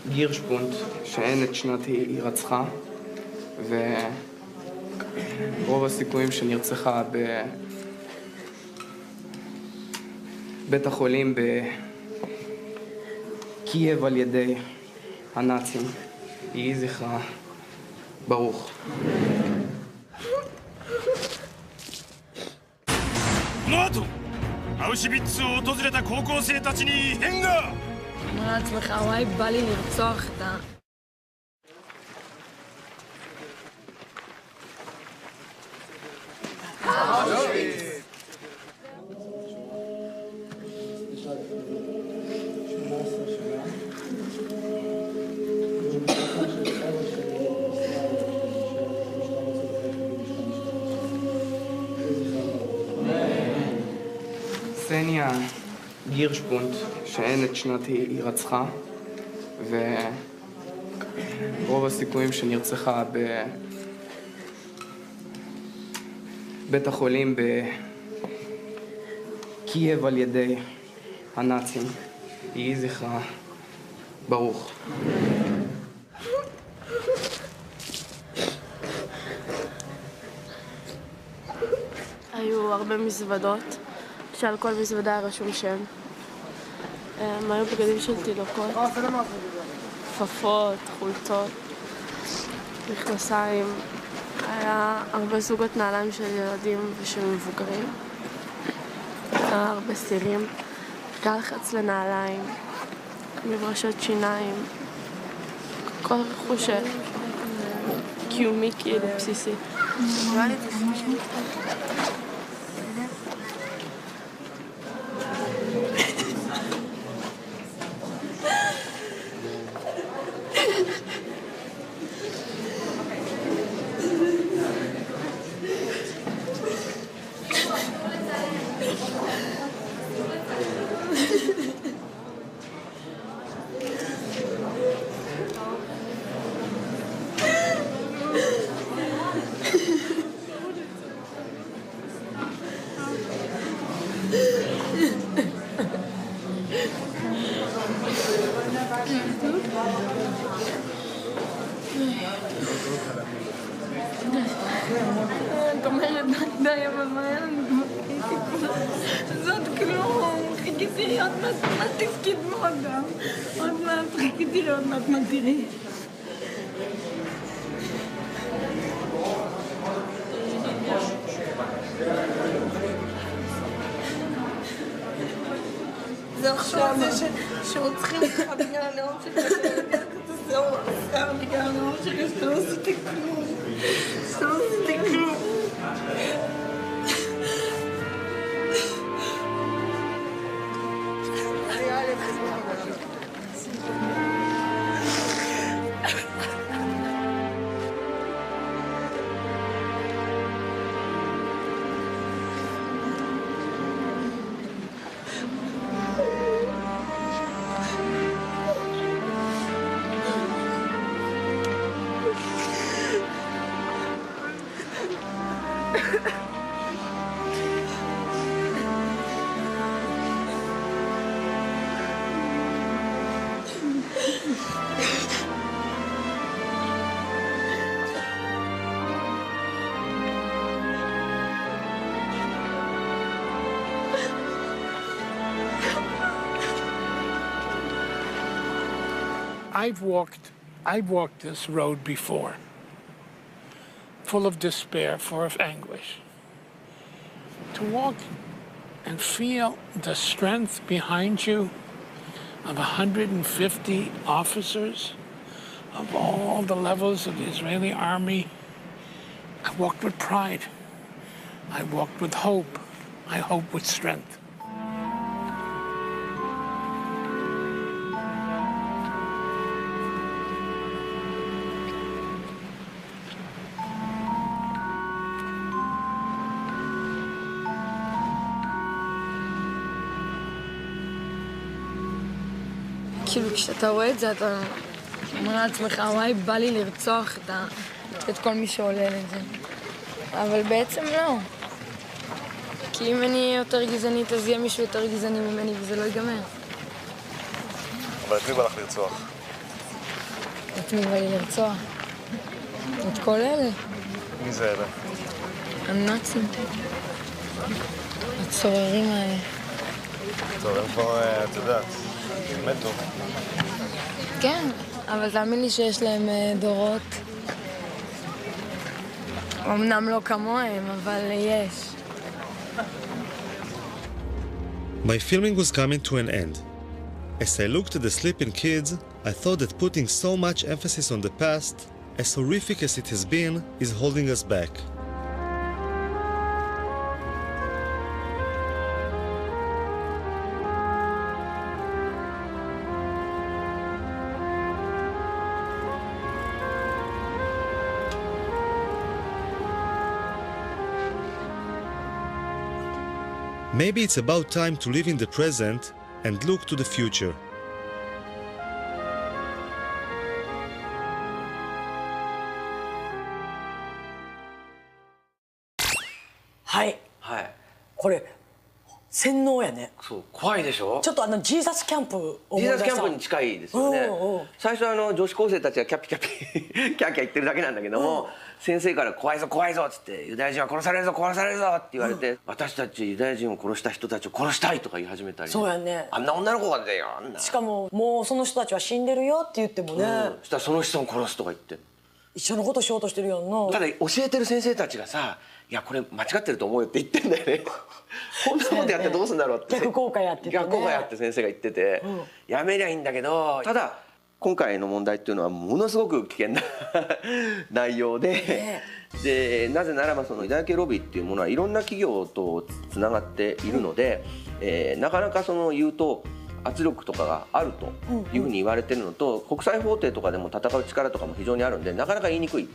גירשבונט, שאין את שנת היא רצחה, ורוב הסיכויים שנרצחה בבית החולים בקייב על ידי הנאצים. יהי זכרה ברוך. この後アウシュビッツを訪れた高校生たちに異変が。 אומר לעצמך, וואי, בא לי לרצוח את ה... סניה גירשבונט, שאין את שנת היא רצחה, ורוב הסיכויים שנרצחה בבית החולים בקייב על ידי הנאצים. יהי זכרה ברוך. היו הרבה מזוודות, שעל כל מזוודה היה רשום שם. הם היו בגדים של תינוקות, כפפות, חולצות, מכנסיים. היה הרבה זוגות נעליים של ילדים ושל מבוגרים. היה הרבה סירים, גלחץ לנעליים, מברשות שיניים, כל רכוש קיומי כאילו בסיסי. את אומרת, די, אבל מה היה לנו? זאת כלום, חיכיתי עוד מעט תפקיד מאוד גם. עוד מעט חיכיתי לעוד מעט מה תראי. זה עכשיו זה שרוצחים לך בגלל הנאום שלך, זהו, עשר בגלל הנאום שלך, שאתה לא עשיתי כלום. שאתה לא עשיתי כלום. I've walked this road before, full of despair, full of anguish. To walk and feel the strength behind you of 150 officers of all the levels of the Israeli army. I walked with pride. I walked with hope. I hope with strength. כאילו כשאתה רואה את זה אתה אומר לעצמך וואי בא לי לרצוח את כל מי שעולה לזה, אבל בעצם לא, כי אם אני יותר גזענית אז יהיה מישהו יותר גזעני ממני וזה לא ייגמר. אבל את מי בא לך לרצוח? את מי בא לי לרצוח? את כל אלה. מי זה אלה? הנאצים, הצוררים האלה. טוב, הם כבר, את יודעת, מתו. כן, אבל תאמין לי שיש להם דורות. אמנם לא כמוהם, אבל יש. My filming was coming to an end. As I looked at the sleeping kids, I thought that putting so much emphasis on the past, as horrific as it has been, is holding us back. Maybe it's about time to live in the present and look to the future. Hi. はい。これ洗脳やね。そう、怖いでしょ。ちょっとジーザスキャンプ思い出した。ジーザスキャンプに近いですよね。最初女子高生たちがキャピキャピキャーキャー言ってるだけなんだけども、先生から怖いぞ怖いぞっつってユダヤ人は殺されるぞ殺されるぞって言われて、私たちユダヤ人を殺した人たちを殺したいとか言い始めたり。そうやね。あんな女の子が出よあんな。しかももうその人たちは死んでるよって言ってもね。そしたらその人を殺すとか言って。一緒のことしようとしてるやんな。ただ教えてる先生たちがさ、いやこれ間違ってると思うよって言ってんだよね。こんなことやってどうすんだろうって。逆効果やっててね。逆効果やって先生が言ってて、やめりゃいいんだけど、ただ今回の問題っていうのはものすごく危険な内容で、でなぜならばそのユダヤ系ロビーっていうものはいろんな企業とつながっているので、なかなかその言うと圧力とかがあるというふうに言われてるのと、国際法廷とかでも戦う力とかも非常にあるんでなかなか言いにくい。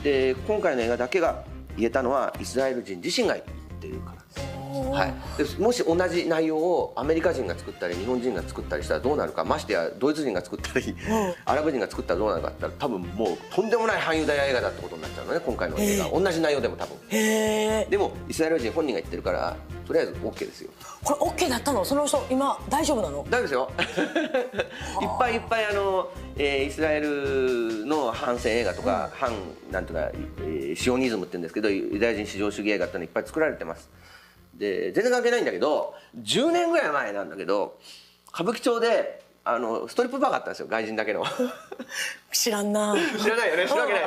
で今回の映画だけが言えたのはイスラエル人自身が言ってるからです。はい、でもし同じ内容をアメリカ人が作ったり日本人が作ったりしたらどうなるか、ましてやドイツ人が作ったりアラブ人が作ったらどうなるかって言ったら多分もうとんでもない反ユダヤ映画だってことになっちゃうのね、今回の映画。同じ内容でも多分。でもイスラエル人本人が言ってるからとりあえず OK ですよ。これ OK だったの？その人今大丈夫なの？大丈夫ですよ。いっぱいいっぱいイスラエルの反戦映画とか、反なんとかシオニズムって言うんですけどユダヤ人至上主義映画ってのいっぱい作られてます。で全然関係ないんだけど10年ぐらい前なんだけど歌舞伎町でストリップバーがあったんですよ、外人だけの。知らんな。知らないよね。知るわけない。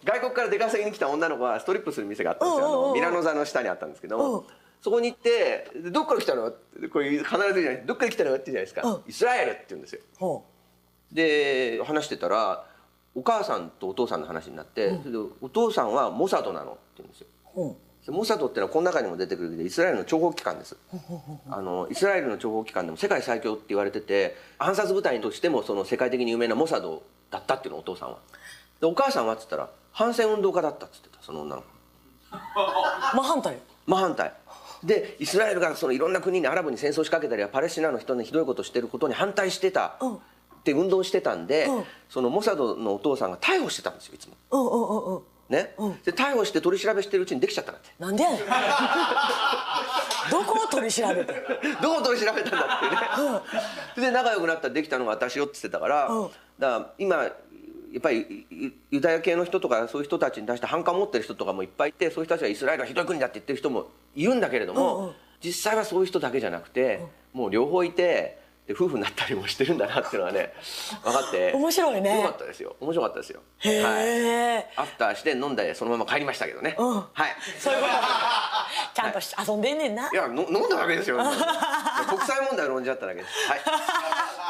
外国から出稼ぎに来た女の子がストリップする店があったんですよ。ミラノ座の下にあったんですけど、そこに行って「どっから来たの?」ってこれ必ず言うじゃない。どっから来たのって言うじゃないですか。イスラエルって言うんですよ。で話してたらお母さんとお父さんの話になって、お父さんはモサドなのって言うんですよ。モサドっていうのはこの中にも出てくるけどイスラエルの諜報機関です。イスラエルの諜報機関でも世界最強って言われてて暗殺部隊としてもその世界的に有名なモサドだったっていうのお父さんは。でお母さんはっつったら反戦運動家だったっつってた、その女の子。真反対。真反対でイスラエルがそのいろんな国にアラブに戦争を仕掛けたりパレスチナの人にひどいことをしてることに反対してたって運動してたんで、そのモサドのお父さんが逮捕してたんですよいつも。ね、で逮捕して取り調べしてるうちにできちゃったんだって。なんでやねん。どこを取り調べてどこを取り調べたんだってね。で仲良くなったらできたのが私よって言ってたから、だから今やっぱりユダヤ系の人とかそういう人たちに対して反感を持ってる人とかもいっぱいいて、そういう人たちはイスラエルはひどい国だって言ってる人もいるんだけれども、実際はそういう人だけじゃなくてもう両方いて、で夫婦になったりもしてるんだなっていうのがね分かって面白いね。よかったですよ。面白かったですよ。へえ。アフターして飲んでそのまま帰りましたけどね。はい。そういうこと。ちゃんと遊んでんねんな。いや飲んだだけですよ。国際問題を論じ合っただけです。はい。